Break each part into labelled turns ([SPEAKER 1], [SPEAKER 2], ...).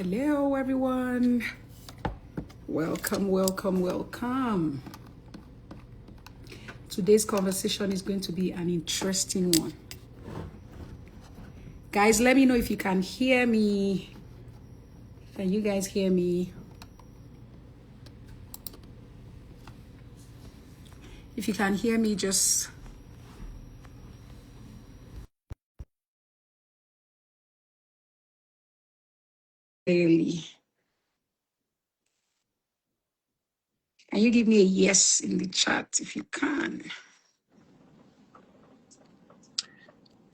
[SPEAKER 1] Hello, everyone. Welcome. Today's conversation is going to be an interesting one. Guys, let me know if you can hear me. Can you guys hear me? If you can hear me, just clearly. Can you give me a yes in the chat if you can?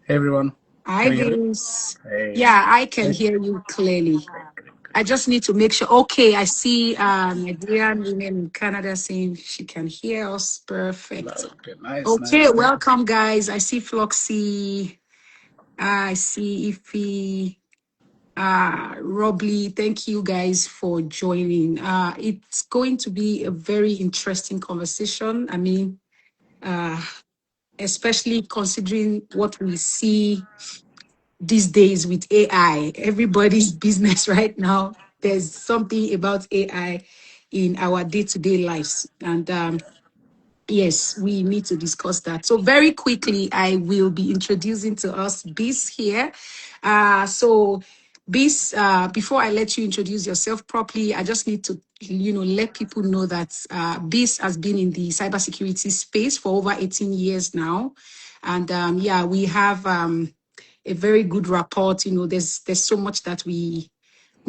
[SPEAKER 2] Hey everyone.
[SPEAKER 1] Hi,
[SPEAKER 2] Can you hear me?
[SPEAKER 1] Vince.
[SPEAKER 2] Hey.
[SPEAKER 1] Yeah, I can hear you clearly. I just need to make sure. Okay, I see Nigerian women in Canada saying she can hear us. Perfect.
[SPEAKER 2] Okay, nice.
[SPEAKER 1] Okay, welcome, guys. I see Floxy. I see Ify. Robley. Thank you guys for joining. It's going to be a very interesting conversation. I mean, especially considering what we see these days with AI. Everybody's business right now. There's something about AI in our day-to-day lives. And yes, we need to discuss that. So very quickly, I will be introducing to us Bis here. So Bis, before I let you introduce yourself properly, I just need to, let people know that Bis has been in the cybersecurity space for over 18 years now. And we have a very good rapport. There's so much that we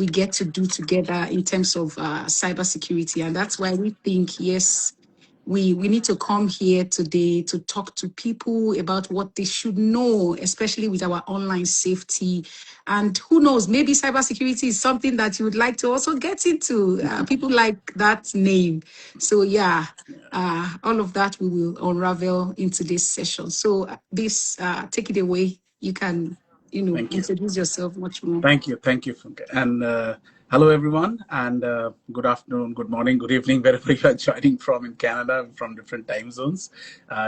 [SPEAKER 1] get to do together in terms of cybersecurity, and that's why we think yes, we need to come here today to talk to people about what they should know, especially with our online safety. And who knows, maybe cybersecurity is something that you would like to also get into. People like that name. So yeah, all of that we will unravel in today's session. So this, take it away. You can,
[SPEAKER 2] Thank you.
[SPEAKER 1] introduce yourself much more.
[SPEAKER 2] Thank you. Thank you, Funke. And hello everyone. And good afternoon, good morning, good evening, wherever you are joining from in Canada, from different time zones.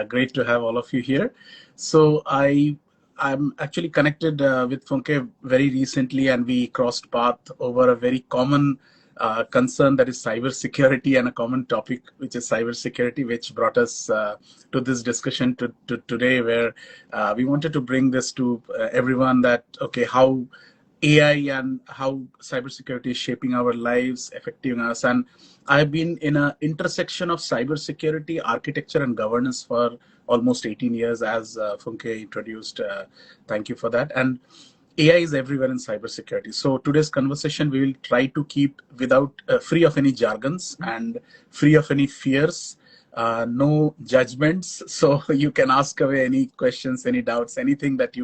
[SPEAKER 2] Great to have all of you here. So I'm actually connected with Funke very recently, and we crossed path over a very common concern, that is cybersecurity, and a common topic, which is cybersecurity, which brought us to this discussion to today, where we wanted to bring this to everyone, that okay, how AI and how cybersecurity is shaping our lives, affecting us. And I've been in an intersection of cybersecurity, architecture, and governance for almost 18 years, as Funke introduced. Thank you for that. And AI is everywhere in cybersecurity. So today's conversation, we will try to keep without free of any jargons and free of any fears. No judgments, so you can ask away any questions, any doubts, anything that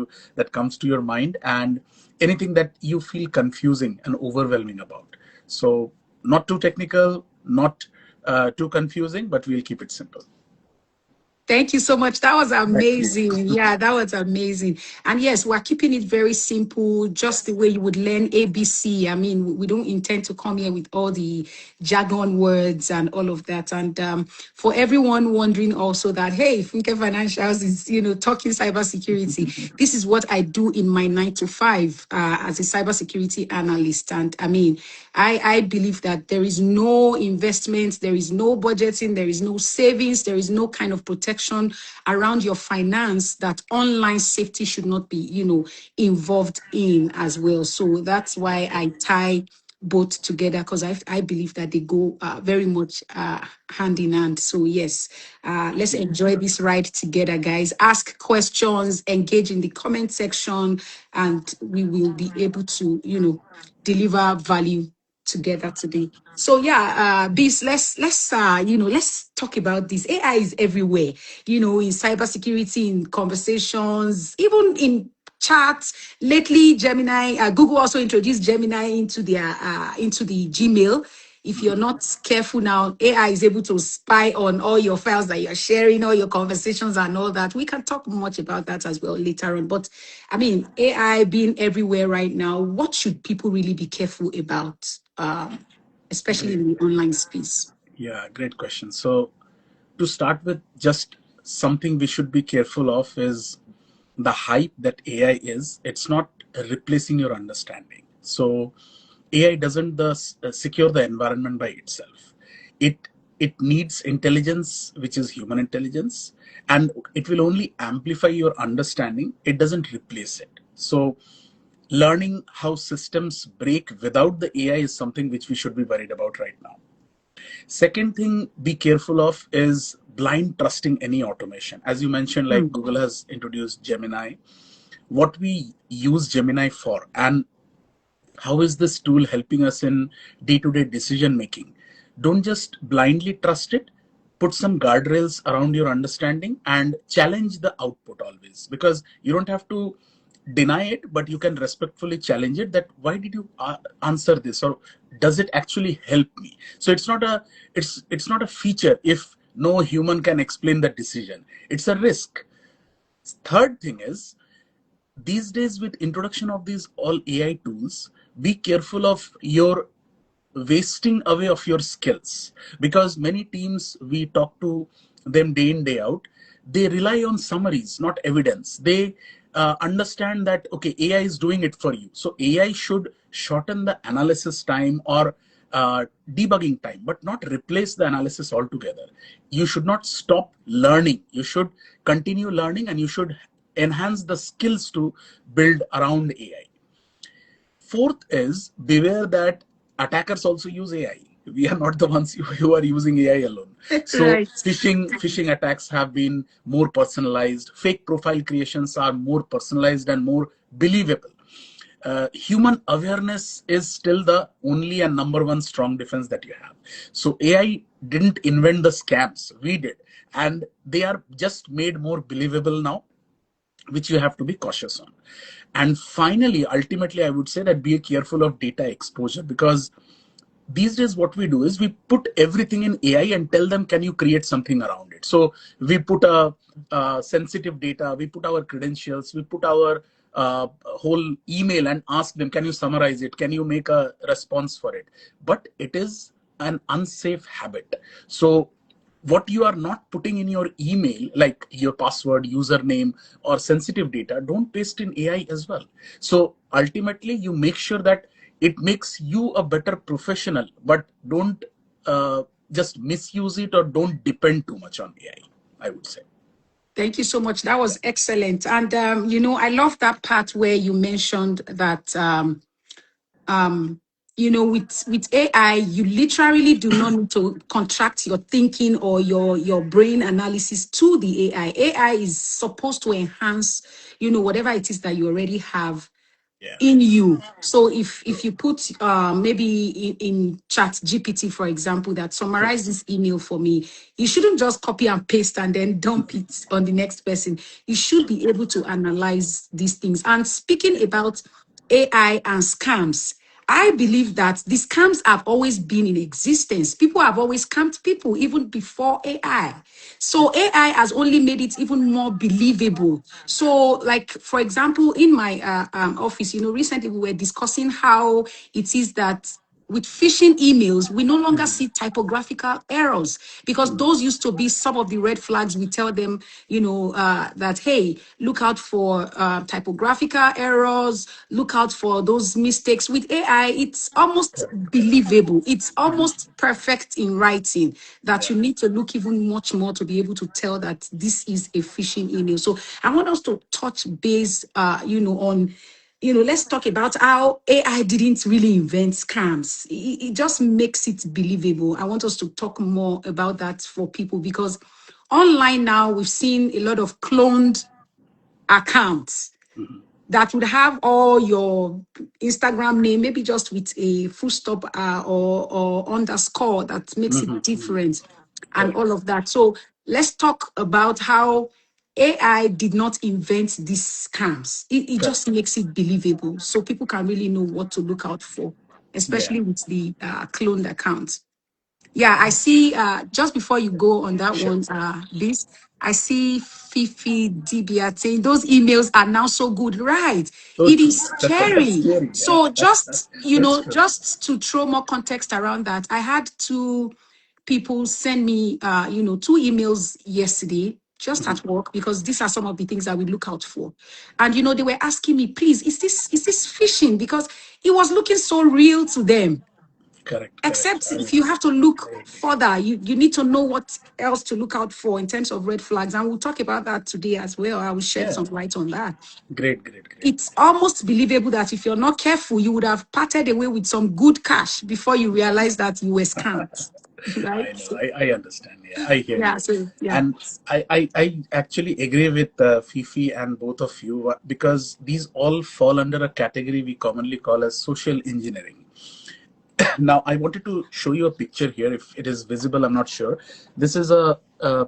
[SPEAKER 2] comes to your mind, and anything that you feel confusing and overwhelming about. So not too technical, not too confusing, but we'll keep it simple.
[SPEAKER 1] Thank you so much. That was
[SPEAKER 2] Back to you.
[SPEAKER 1] amazing. Yeah, that was amazing. And yes, we're keeping it very simple, just the way you would learn ABC. I mean, we don't intend to come here with all the jargon words and all of that. And for everyone wondering also that, hey, Funke Financials is, talking cybersecurity. This is what I do in my 9 to 5 as a cybersecurity analyst. And I mean, I believe that there is no investment, there is no budgeting, there is no savings, there is no kind of protection around your finance that online safety should not be, involved in as well. So that's why I tie both together, because I believe that they go very much hand in hand. So yes, let's enjoy this ride together, guys. Ask questions, engage in the comment section, and we will be able to, deliver value together today. So yeah, Bis, let's talk about this. AI is everywhere, in cybersecurity, in conversations, even in chats. Lately, Gemini, Google also introduced Gemini into their into the Gmail. If you're not careful now, AI is able to spy on all your files that you're sharing, all your conversations and all that. We can talk much about that as well later on. But I mean, AI being everywhere right now, what should people really be careful about, especially in the online space?
[SPEAKER 2] Yeah, great question. So to start with, just something we should be careful of is the hype that AI is. It's not replacing your understanding. So AI doesn't secure the environment by itself. It it needs intelligence, which is human intelligence, and it will only amplify your understanding. It doesn't replace it. So, learning how systems break without the AI is something which we should be worried about right now. Second thing, be careful of is blind trusting any automation. As you mentioned, like
[SPEAKER 1] Mm.
[SPEAKER 2] Google has introduced Gemini. What we use Gemini for, and how is this tool helping us in day-to-day decision making? Don't just blindly trust it. Put some guardrails around your understanding and challenge the output always, because you don't have to deny it, but you can respectfully challenge it, that why did you answer this, or does it actually help me? So it's not a feature if no human can explain the decision. It's a risk. Third thing is, these days with introduction of these all AI tools, be careful of your wasting away of your skills, because many teams we talk to them day in day out, they rely on summaries, not evidence. They understand that okay, AI is doing it for you, so AI should shorten the analysis time or debugging time, but not replace the analysis altogether. You should not stop learning, you should continue learning, and you should enhance the skills to build around AI. Fourth is, beware that attackers also use AI. We are not the ones who are using AI alone. So
[SPEAKER 1] Right.
[SPEAKER 2] phishing attacks have been more personalized. Fake profile creations are more personalized and more believable. Human awareness is still the only and number one strong defense that you have. So AI didn't invent the scams, we did, and they are just made more believable now, which you have to be cautious on. And finally, ultimately, I would say that be careful of data exposure, because these days what we do is we put everything in AI and tell them, can you create something around it? So we put sensitive data, we put our credentials, we put our whole email and ask them, can you summarize it? Can you make a response for it? But it is an unsafe habit. So what you are not putting in your email, like your password, username, or sensitive data, don't paste in AI as well. So ultimately, you make sure that it makes you a better professional, but don't just misuse it, or don't depend too much on AI, I would say.
[SPEAKER 1] Thank you so much. That was excellent. And I love that part where you mentioned that um, with AI, you literally do not need to contract your thinking or your brain analysis to the AI. AI is supposed to enhance, whatever it is that you already have
[SPEAKER 2] Yeah.
[SPEAKER 1] in you. So if you put maybe in chat GPT, for example, that summarize this email for me, you shouldn't just copy and paste and then dump it on the next person. You should be able to analyze these things. And speaking about AI and scams, I believe that these scams have always been in existence. People have always scammed people even before AI. So AI has only made it even more believable. So, like for example, in my office, recently we were discussing how it is that with phishing emails, we no longer see typographical errors because those used to be some of the red flags. We tell them, that, hey, look out for typographical errors, look out for those mistakes. With AI, it's almost believable. It's almost perfect in writing that
[SPEAKER 2] Yeah.
[SPEAKER 1] you need to look even much more to be able to tell that this is a phishing email. So I want us to touch base, on let's talk about how AI didn't really invent scams. It just makes it believable. I want us to talk more about that for people because online now we've seen a lot of cloned accounts that would have all your Instagram name, maybe just with a full stop or underscore that makes it different and
[SPEAKER 2] Correct.
[SPEAKER 1] all of that. So let's talk about how AI did not invent these scams. It
[SPEAKER 2] Correct.
[SPEAKER 1] just makes it believable so people can really know what to look out for,
[SPEAKER 2] Yeah.
[SPEAKER 1] especially with the cloned accounts. Yeah, I see. Just before you go on that
[SPEAKER 2] Sure.
[SPEAKER 1] one, this I see Fifi Dibia saying those emails are now so good, right?
[SPEAKER 2] So
[SPEAKER 1] It
[SPEAKER 2] true.
[SPEAKER 1] is
[SPEAKER 2] That's
[SPEAKER 1] scary.
[SPEAKER 2] scary. Yeah.
[SPEAKER 1] So just
[SPEAKER 2] That's true.
[SPEAKER 1] just to throw more context around that, I had two people send me, two emails yesterday. just at work, because these are some of the things that we look out for. And they were asking me, please, is this phishing? Because it was looking so real to them.
[SPEAKER 2] Correct, correct.
[SPEAKER 1] Except if you have to look further, you need to know what else to look out for in terms of red flags. And we'll talk about that today as well. I will shed
[SPEAKER 2] Yeah,
[SPEAKER 1] some light on that.
[SPEAKER 2] great, great, great.
[SPEAKER 1] It's almost believable that if you're not careful, you would have parted away with some good cash before you realize that you were scammed. Right?
[SPEAKER 2] I know, I understand. Yeah, I hear
[SPEAKER 1] Yeah.
[SPEAKER 2] you.
[SPEAKER 1] So yeah.
[SPEAKER 2] And I actually agree with Fifi and both of you because these all fall under a category we commonly call as social engineering. Now, I wanted to show you a picture here. If it is visible, I'm not sure. This is a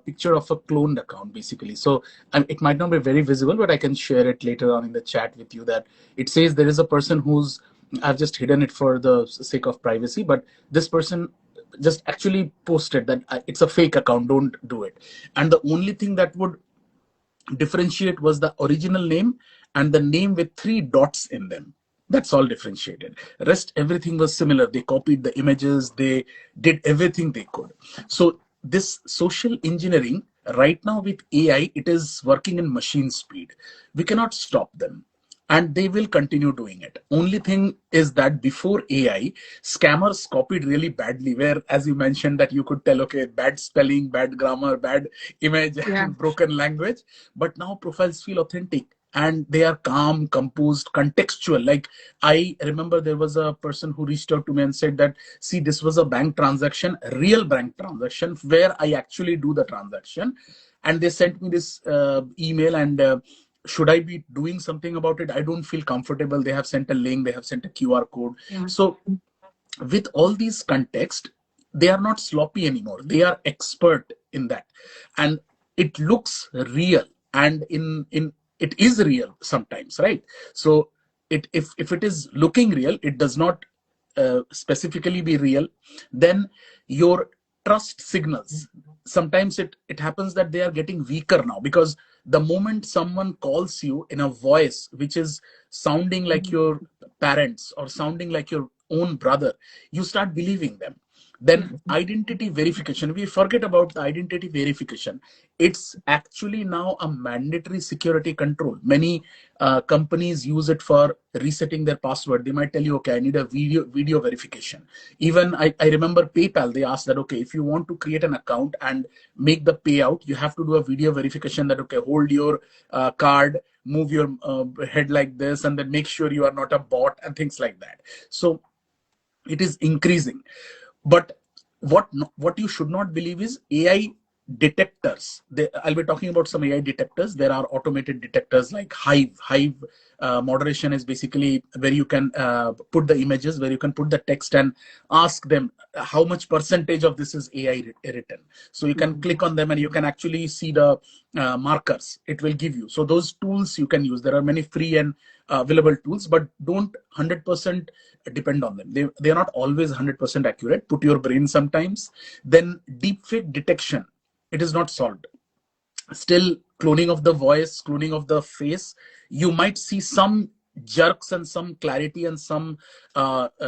[SPEAKER 2] picture of a cloned account, basically. So it might not be very visible, but I can share it later on in the chat with you. That it says there is a person who's, I've just hidden it for the sake of privacy, but this person just actually posted that it's a fake account, don't do it. And the only thing that would differentiate was the original name and the name with 3 dots in them. That's all differentiated. Rest everything was similar. They copied the images, they did everything they could. So this social engineering right now with AI, it is working in machine speed. We cannot stop them, and they will continue doing it. Only thing is that before AI, scammers copied really badly, where, as you mentioned, that you could tell, okay, bad spelling, bad grammar, bad image,
[SPEAKER 1] Yeah.
[SPEAKER 2] and broken language. But now profiles feel authentic and they are calm, composed, contextual. Like, I remember there was a person who reached out to me and said that, see, this was a bank transaction, a real bank transaction, where I actually do the transaction. And they sent me this email, and should I be doing something about it? I don't feel comfortable. They have sent a link, they have sent a QR code.
[SPEAKER 1] Yeah.
[SPEAKER 2] So with all these context, they are not sloppy anymore. They are expert in that. And it looks real, and in it is real sometimes, right? So if it is looking real, it does not specifically be real. Then your trust signals, sometimes it happens that they are getting weaker now, because the moment someone calls you in a voice which is sounding like your parents or sounding like your own brother, you start believing them. Then identity verification, we forget about the identity verification. It's actually now a mandatory security control. Many companies use it for resetting their password. They might tell you, okay, I need a video verification. Even I remember PayPal, they asked that, okay, if you want to create an account and make the payout, you have to do a video verification that, okay, hold your card, move your head like this, and then make sure you are not a bot and things like that. So it is increasing. But what you should not believe is AI detectors. I'll be talking about some AI detectors. There are automated detectors like Hive moderation is basically where you can put the images, where you can put the text and ask them how much percentage of this is AI written. So you can click on them and you can actually see the markers it will give you. So those tools you can use. There are many free and available tools, but don't 100% depend on them. They are not always 100% accurate. Put your brain sometimes. Then deepfake detection, it is not solved. Still, cloning of the voice, cloning of the face, you might see some jerks and some clarity and some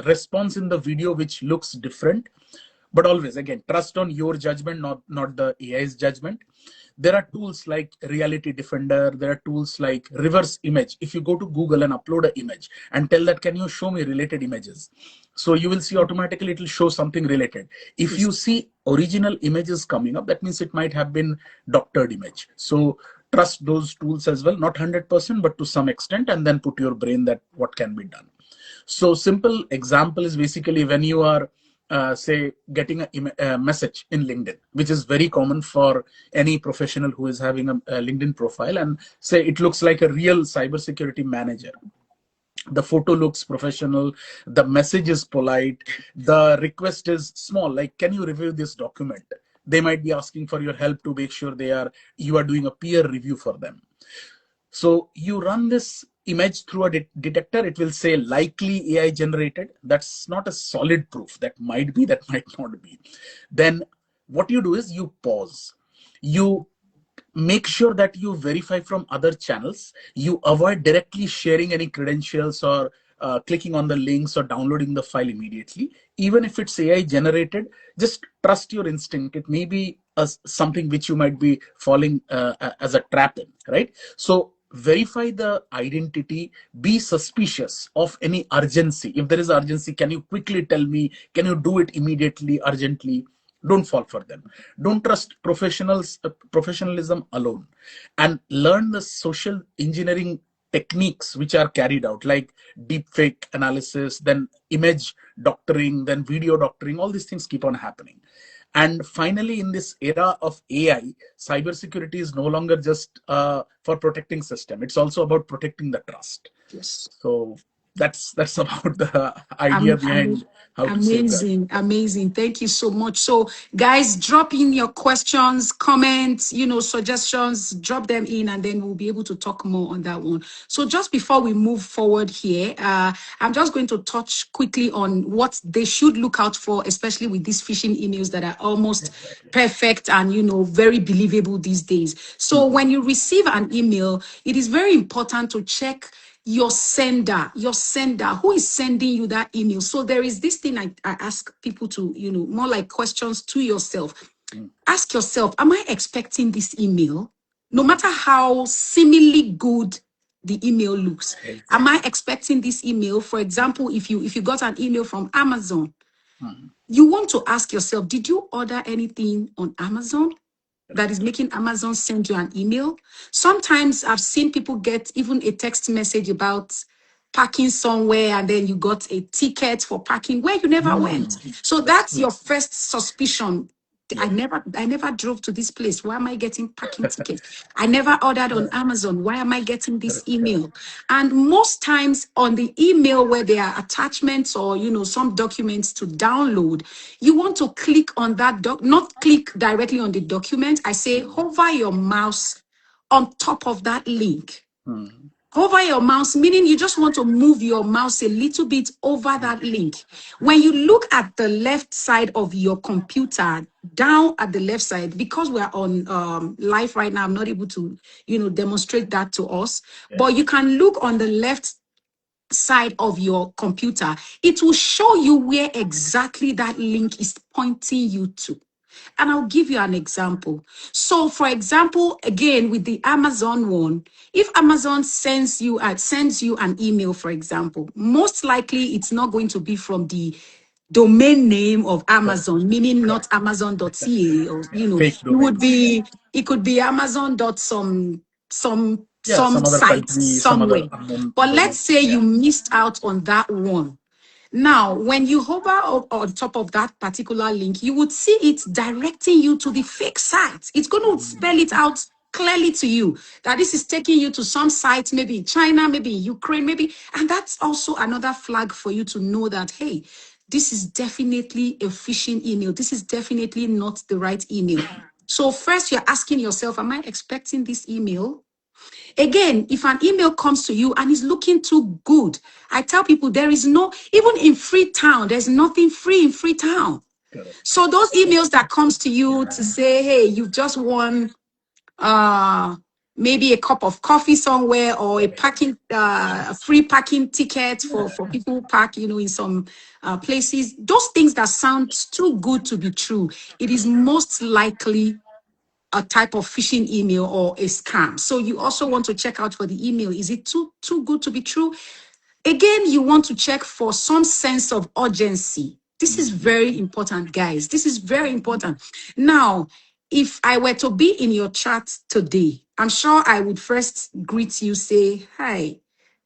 [SPEAKER 2] response in the video which looks different. But always, again, trust on your judgment, not the AI's judgment. There are tools like Reality Defender. There are tools like Reverse Image. If you go to Google and upload an image and tell that, can you show me related images? So you will see automatically it will show something related. If you see original images coming up, that means it might have been doctored image. So trust those tools as well, not 100%, but to some extent, and then put your brain that what can be done. So simple example is basically when you are say getting a message in LinkedIn, which is very common for any professional who is having a LinkedIn profile, and say it looks like a real cybersecurity manager. The photo looks professional, the message is polite, the request is small, like, can you review this document? They might be asking for your help to make sure you are doing a peer review for them. So you run this image through a detector, it will say likely AI generated. That's not a solid proof. That might be, that might not be. Then what you do is you pause. You make sure that you verify from other channels. You avoid directly sharing any credentials or clicking on the links or downloading the file immediately. Even if it's AI generated, just trust your instinct. It may be something which you might be falling as a trap in, right? So verify the identity, be suspicious of any urgency. If there is urgency, can you quickly tell me, can you do it immediately, urgently? Don't fall for them. Don't trust professionalism alone, and learn the social engineering techniques which are carried out, like deep fake analysis, then image doctoring, then video doctoring. All these things keep on happening. And finally, in this era of AI, cybersecurity is no longer just for protecting system. It's also about protecting the trust.
[SPEAKER 1] Yes.
[SPEAKER 2] So that's about the idea
[SPEAKER 1] I'm, I'm
[SPEAKER 2] behind how to safeguard.
[SPEAKER 1] amazing, amazing. Thank you so much. So, guys, drop in your questions, comments, suggestions, drop them in, and then we'll be able to talk more on that one. So, just before we move forward here, I'm just going to touch quickly on what they should look out for, especially with these phishing emails that are almost
[SPEAKER 2] Exactly.
[SPEAKER 1] perfect and very believable these days. So,
[SPEAKER 2] Mhm.
[SPEAKER 1] when you receive an email, it is very important to check your sender, who is sending you that email. So there is this thing I ask people to, more like questions to yourself.
[SPEAKER 2] Mm.
[SPEAKER 1] Ask yourself, am I expecting this email? No matter how seemingly good the email looks, am I
[SPEAKER 2] Exactly.
[SPEAKER 1] expecting this email? For example, if you got an email from Amazon,
[SPEAKER 2] Mhm.
[SPEAKER 1] you want to ask yourself, did you order anything on Amazon that is
[SPEAKER 2] Correct.
[SPEAKER 1] making Amazon send you an email? Sometimes I've seen people get even a text message about parking somewhere, and then you got a ticket for parking where you never went. So
[SPEAKER 2] That's
[SPEAKER 1] that's
[SPEAKER 2] true.
[SPEAKER 1] your first suspicion. I
[SPEAKER 2] Yeah.
[SPEAKER 1] never drove to this place. Why am I getting parking tickets? I never ordered on Amazon. Why am I getting this
[SPEAKER 2] Correct. Correct.
[SPEAKER 1] email? And most times on the email where there are attachments or some documents to download, you want to click on that not click directly on the document. I say hover your mouse on top of that link.
[SPEAKER 2] Mhm.
[SPEAKER 1] Hover your mouse, meaning you just want to move your mouse a little bit over that link. When you look at the left side of your computer, down at the left side, because we're on live right now, I'm not able to, demonstrate that to us.
[SPEAKER 2] Yeah.
[SPEAKER 1] But you can look on the left side of your computer. It will show you where exactly that link is pointing you to. And I'll give you an example. So, for example, again with the Amazon one, if Amazon sends you an email, for example, most likely it's not going to be from the domain name of
[SPEAKER 2] Correct.
[SPEAKER 1] Amazon, meaning not
[SPEAKER 2] Correct.
[SPEAKER 1] amazon.ca, or
[SPEAKER 2] Yeah. Fake
[SPEAKER 1] it would
[SPEAKER 2] domains.
[SPEAKER 1] be it could be Amazon dot
[SPEAKER 2] Yeah.
[SPEAKER 1] some
[SPEAKER 2] Some other
[SPEAKER 1] site
[SPEAKER 2] country, some other
[SPEAKER 1] somewhere.
[SPEAKER 2] unknown
[SPEAKER 1] But let's
[SPEAKER 2] domain.
[SPEAKER 1] say
[SPEAKER 2] Yeah.
[SPEAKER 1] you missed out on that one. Now, when you hover on top of that particular link, you would see it directing you to the fake site. It's going to spell it out clearly to you that this is taking you to some site, maybe in China, maybe in Ukraine, maybe. And that's also another flag for you to know that, hey, this is definitely a phishing email. This is definitely not the right email. So first you're asking yourself, am I expecting this email? Again, if an email comes to you and is looking too good, I tell people there is even in Freetown, there's nothing free in Freetown.
[SPEAKER 2] Correct.
[SPEAKER 1] So those emails that comes to you to say, hey, you've just won uh maybe a cup of coffee somewhere, or a free parking ticket for people who park, in some places, those things that sound too good to be true, it is most likely a type of phishing email or a scam. So you also want to check out for the email. Is it too good to be true? Again, you want to check for some sense of urgency. This is
[SPEAKER 2] Mhm.
[SPEAKER 1] very important, guys. This is very important. Now, if I were to be in your chat today, I'm sure I would first greet you, say, hi,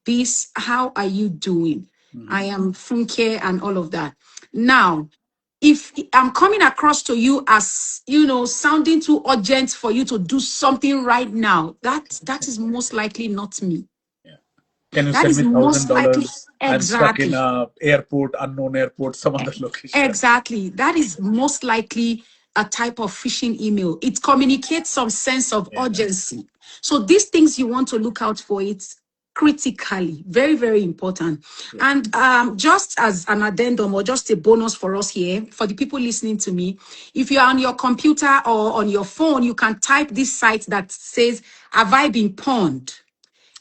[SPEAKER 1] Peace, how are you doing? I
[SPEAKER 2] Mhm.
[SPEAKER 1] am Funke and all of that. Now, if I'm coming across to you as, sounding too urgent for you to do something right now, that is most likely not me.
[SPEAKER 2] Yeah. Can you
[SPEAKER 1] That
[SPEAKER 2] send
[SPEAKER 1] is
[SPEAKER 2] me thousand
[SPEAKER 1] most likely
[SPEAKER 2] dollars? I'm stuck in
[SPEAKER 1] exactly.
[SPEAKER 2] a airport, unknown airport, some other location.
[SPEAKER 1] Exactly. That is most likely a type of phishing email. It communicates some sense of
[SPEAKER 2] Yeah.
[SPEAKER 1] urgency. So these things you want to look out for it critically. Very, very important.
[SPEAKER 2] Yeah.
[SPEAKER 1] And just as an addendum or just a bonus for us here, for the people listening to me, if you're on your computer or on your phone, you can type this site that says, have I been pawned?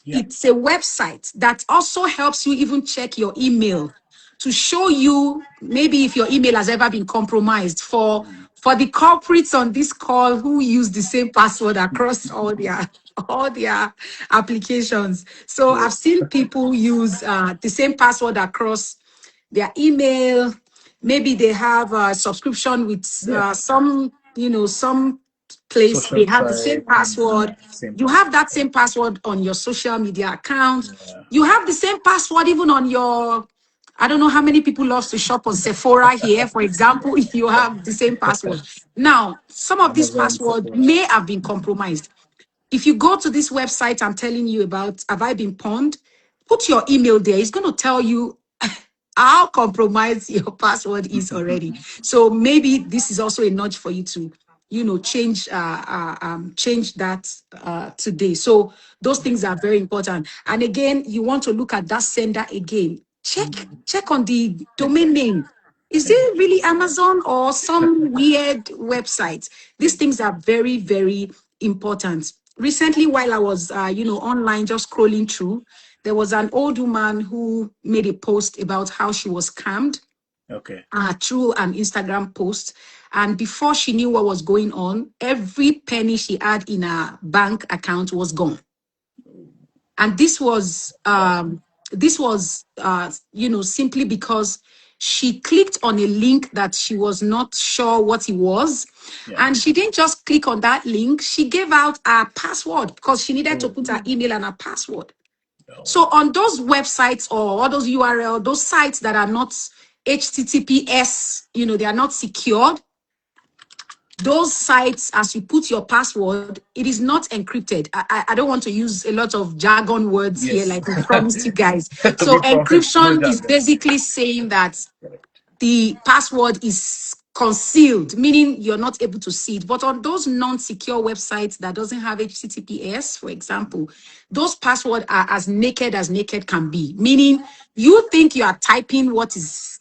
[SPEAKER 2] Yeah.
[SPEAKER 1] It's a website that also helps you even check your email to show you maybe if your email has ever been compromised for the corporates on this call who use the same password across all their applications. So I've
[SPEAKER 2] Yes.
[SPEAKER 1] seen people use the same password across their email. Maybe they have a subscription with
[SPEAKER 2] Yeah.
[SPEAKER 1] some, some place. They
[SPEAKER 2] Social
[SPEAKER 1] have the same
[SPEAKER 2] site and
[SPEAKER 1] password.
[SPEAKER 2] same
[SPEAKER 1] You have
[SPEAKER 2] password.
[SPEAKER 1] that same password on your social media account.
[SPEAKER 2] Yeah.
[SPEAKER 1] You have the same password even on your, I don't know how many people love to shop on Sephora here, for example, if you have the same password. Now, some of these
[SPEAKER 2] Amazon,
[SPEAKER 1] passwords
[SPEAKER 2] Sephora.
[SPEAKER 1] may have been compromised. If you go to this website I'm telling you about, have I been pawned? Put your email there. It's going to tell you how compromised your password is already. So maybe this is also a nudge for you to, change that today. So those things are very important. And again, you want to look at that sender again. Check on the domain
[SPEAKER 2] Exactly.
[SPEAKER 1] name. Is it
[SPEAKER 2] Exactly.
[SPEAKER 1] really Amazon or some weird website? These things
[SPEAKER 2] Exactly.
[SPEAKER 1] are very, very important. Recently, while I was, online just scrolling through, there was an old woman who made a post about how she was scammed
[SPEAKER 2] Okay.
[SPEAKER 1] through an Instagram post. And before she knew what was going on, every penny she had in her bank account was gone. And
[SPEAKER 2] Wow.
[SPEAKER 1] this was simply because she clicked on a link that she was not sure what it was.
[SPEAKER 2] Yeah.
[SPEAKER 1] And she didn't just click on that link, she gave out her password because she needed to
[SPEAKER 2] Oh.
[SPEAKER 1] put her email and her password. So
[SPEAKER 2] Oh.
[SPEAKER 1] on those websites or all those URL, those sites that are not HTTPS, they are not secured, those sites, as you put your password, it is not encrypted. I don't want to use a lot of jargon words here,
[SPEAKER 2] Yes.
[SPEAKER 1] like we promised you guys. So
[SPEAKER 2] We promise no
[SPEAKER 1] encryption is
[SPEAKER 2] jargon.
[SPEAKER 1] basically saying that
[SPEAKER 2] Correct.
[SPEAKER 1] the password is concealed, meaning you're not able to see it. But on those non-secure websites that doesn't have HTTPS, for example, those passwords are as naked can be, meaning you think you are typing what is,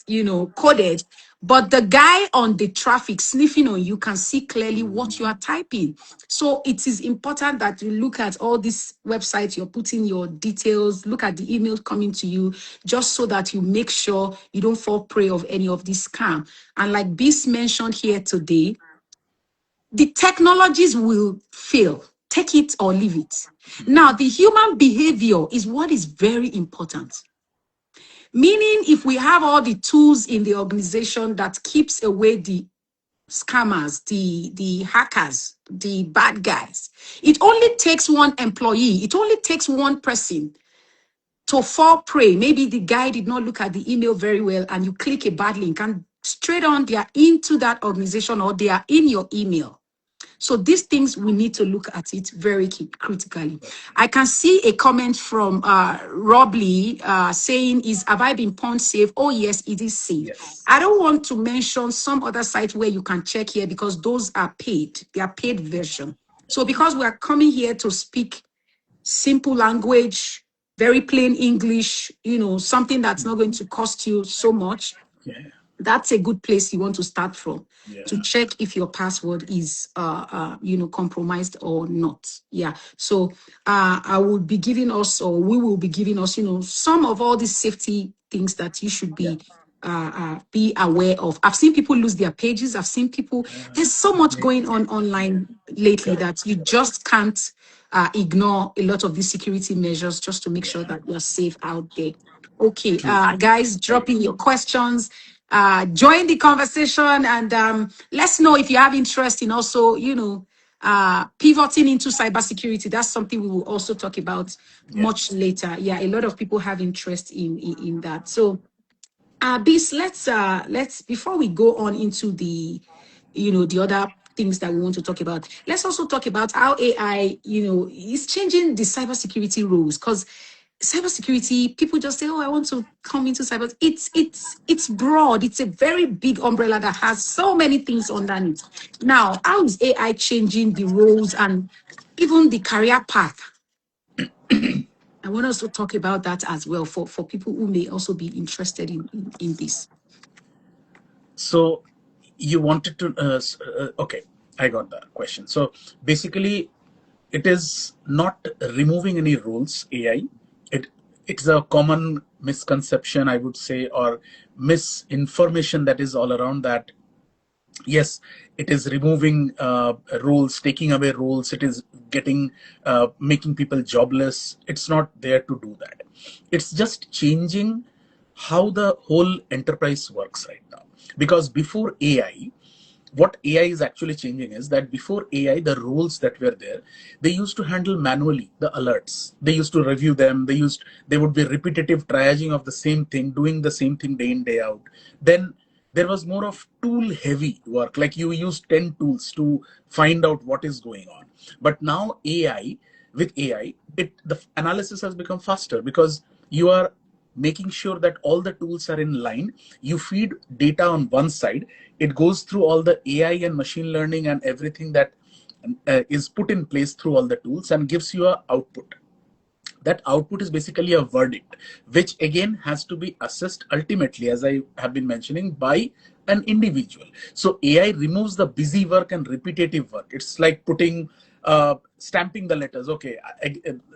[SPEAKER 1] coded, but the guy on the traffic sniffing on you can see clearly what you are typing. So it is important that you look at all these websites, you're putting your details, look at the email coming to you, just so that you make sure you don't fall prey of any of this scam. And like Bis mentioned here today, the technologies will fail. Take it or leave it. Now, the human behavior is what is very important. Meaning, if we have all the tools in the organization that keeps away the scammers, the hackers, the bad guys, it only takes one employee, it only takes one person to fall prey. Maybe the guy did not look at the email very well and you click a bad link and straight on they are into that organization or they are in your email. So these things we need to look at it very critically. I can see a comment from Rob Lee saying, "Is have I been pawn safe?" Oh yes, it is safe.
[SPEAKER 2] Yes.
[SPEAKER 1] I don't want to mention some other sites where you can check here because those are paid. They are paid version. So because we are coming here to speak simple language, very plain English, something that's not going to cost you so much,
[SPEAKER 2] Yeah.
[SPEAKER 1] that's a good place you want to start from
[SPEAKER 2] Yeah.
[SPEAKER 1] to check if your password is compromised or not. Yeah. So I will be giving us, or we will be giving us, some of all these safety things that you should
[SPEAKER 2] Yeah.
[SPEAKER 1] be aware of. I've seen people lose their pages. I've seen people, there's so much
[SPEAKER 2] Yeah.
[SPEAKER 1] going on online lately
[SPEAKER 2] Correct.
[SPEAKER 1] that you
[SPEAKER 2] Correct.
[SPEAKER 1] just can't ignore a lot of these security measures just to make sure
[SPEAKER 2] Yeah.
[SPEAKER 1] that you're safe out there. Okay,
[SPEAKER 2] True.
[SPEAKER 1] guys, drop
[SPEAKER 2] Agree.
[SPEAKER 1] in your questions, join the conversation, and let's know if you have interest in also, pivoting into cybersecurity. That's something we will also talk about
[SPEAKER 2] Yeah.
[SPEAKER 1] much later. Yeah, a lot of people have interest in that. So Bis, let's before we go on into the other things that we want to talk about, let's also talk about how AI, is changing the cybersecurity rules. Because cybersecurity, people just say, "Oh, I want to come into cyber." It's broad. It's a very big umbrella that has so many things underneath. Now, how is AI changing the roles and even the career path? I want us to talk about that as well for people who may also be interested in this.
[SPEAKER 2] So you wanted to, okay, I got the question. So basically, it is not removing any rules, AI. It, it's a common misconception, I would say, or misinformation that is all around that Yes, it is removing roles, taking away roles. It is getting making people jobless. It's not there to do that. It's just changing how the whole enterprise works right now. Because before AI, what AI is actually changing is that before AI, the roles that were there, they used to handle manually the alerts. They used to review them. They would be repetitive triaging of the same thing, doing the same thing day in, day out. Then there was more of tool heavy work, like you use 10 tools to find out what is going on. But now with AI, the analysis has become faster because you are making sure that all the tools are in line. You feed data on one side, it goes through all the AI and machine learning and everything that is put in place through all the tools and gives you a output. That output is basically a verdict, which again has to be assessed ultimately, as I have been mentioning, by an individual. So AI removes the busy work and repetitive work. It's like putting stamping the letters. Okay,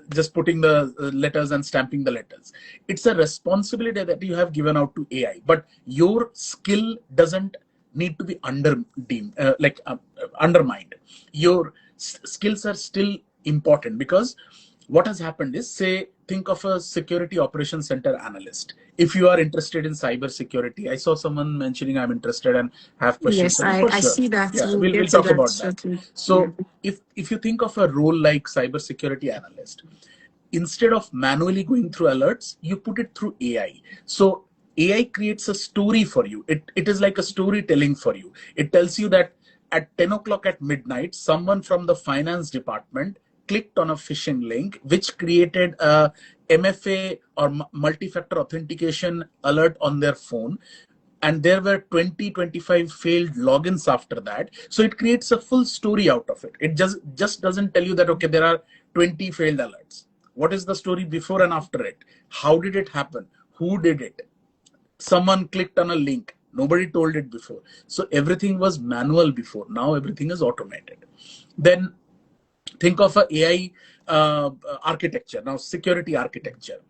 [SPEAKER 2] just putting the letters and stamping the letters. It's a responsibility that you have given out to AI, but your skill doesn't need to be undermined. Your skills are still important, because what has happened is, say, think of a security operations center analyst. If you are interested in cyber security, I saw someone mentioning I'm interested and have questions
[SPEAKER 1] Yes,
[SPEAKER 2] for you, for
[SPEAKER 1] I
[SPEAKER 2] sure.
[SPEAKER 1] see that.
[SPEAKER 2] Yeah,
[SPEAKER 1] We'll
[SPEAKER 2] we'll
[SPEAKER 1] get to
[SPEAKER 2] talk
[SPEAKER 1] that
[SPEAKER 2] about that.
[SPEAKER 1] shortly. Yeah.
[SPEAKER 2] So if you think of a role like cyber security analyst, instead of manually going through alerts, you put it through AI. So AI creates a story for you. It is like a storytelling for you. It tells you that at 10 o'clock at midnight, someone from the finance department clicked on a phishing link, which created a MFA or multi-factor authentication alert on their phone. And there were 20-25 failed logins after that. So it creates a full story out of it. It just doesn't tell you that, okay, there are 20 failed alerts. What is the story before and after it? How did it happen? Who did it? Someone clicked on a link, nobody told it before. So everything was manual before, now everything is automated. Then think of a AI architecture, now security architecture.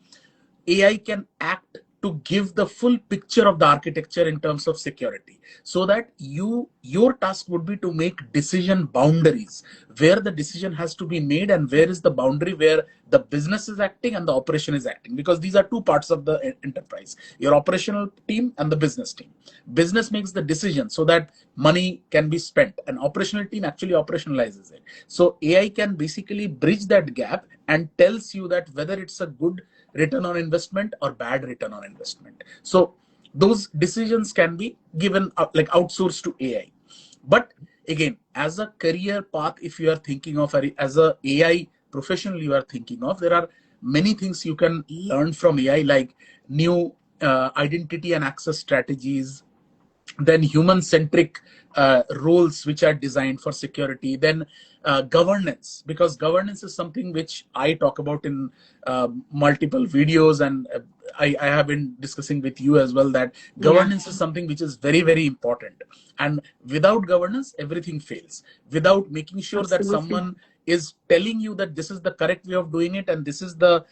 [SPEAKER 2] AI can act to give the full picture of the architecture in terms of security, so that your task would be to make decision boundaries, where the decision has to be made and where is the boundary where the business is acting and the operation is acting, because these are two parts of the enterprise: your operational team and the business team. Business makes the decision so that money can be spent, and operational team actually operationalizes it. So AI can basically bridge that gap and tells you that whether it's a good return on investment or bad return on investment. So those decisions can be given like outsourced to AI. But again, as a career path, if you are thinking of as a AI professional, you are thinking of, there are many things you can learn from AI, like new identity and access strategies, then human centric roles which are designed for security, then governance, because governance is something which I talk about in multiple videos, and I have been discussing with you as well, that
[SPEAKER 1] Yeah,
[SPEAKER 2] governance is something which is very, very important. And without governance, everything fails. Without making sure that
[SPEAKER 1] absolutely.
[SPEAKER 2] someone is telling you that this is the correct way of doing it, and this is the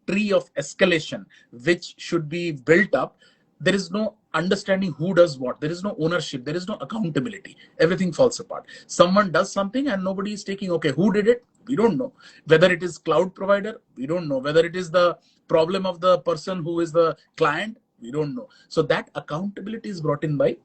[SPEAKER 2] tree of escalation which should be built up, there is no understanding who does what. There is no ownership, there is no accountability. Everything falls apart. Someone does something and nobody is taking, okay, who did it? We don't know. Whether it is cloud provider, we don't know. Whether it is the problem of the person who is the client, we don't know. So that accountability is brought in by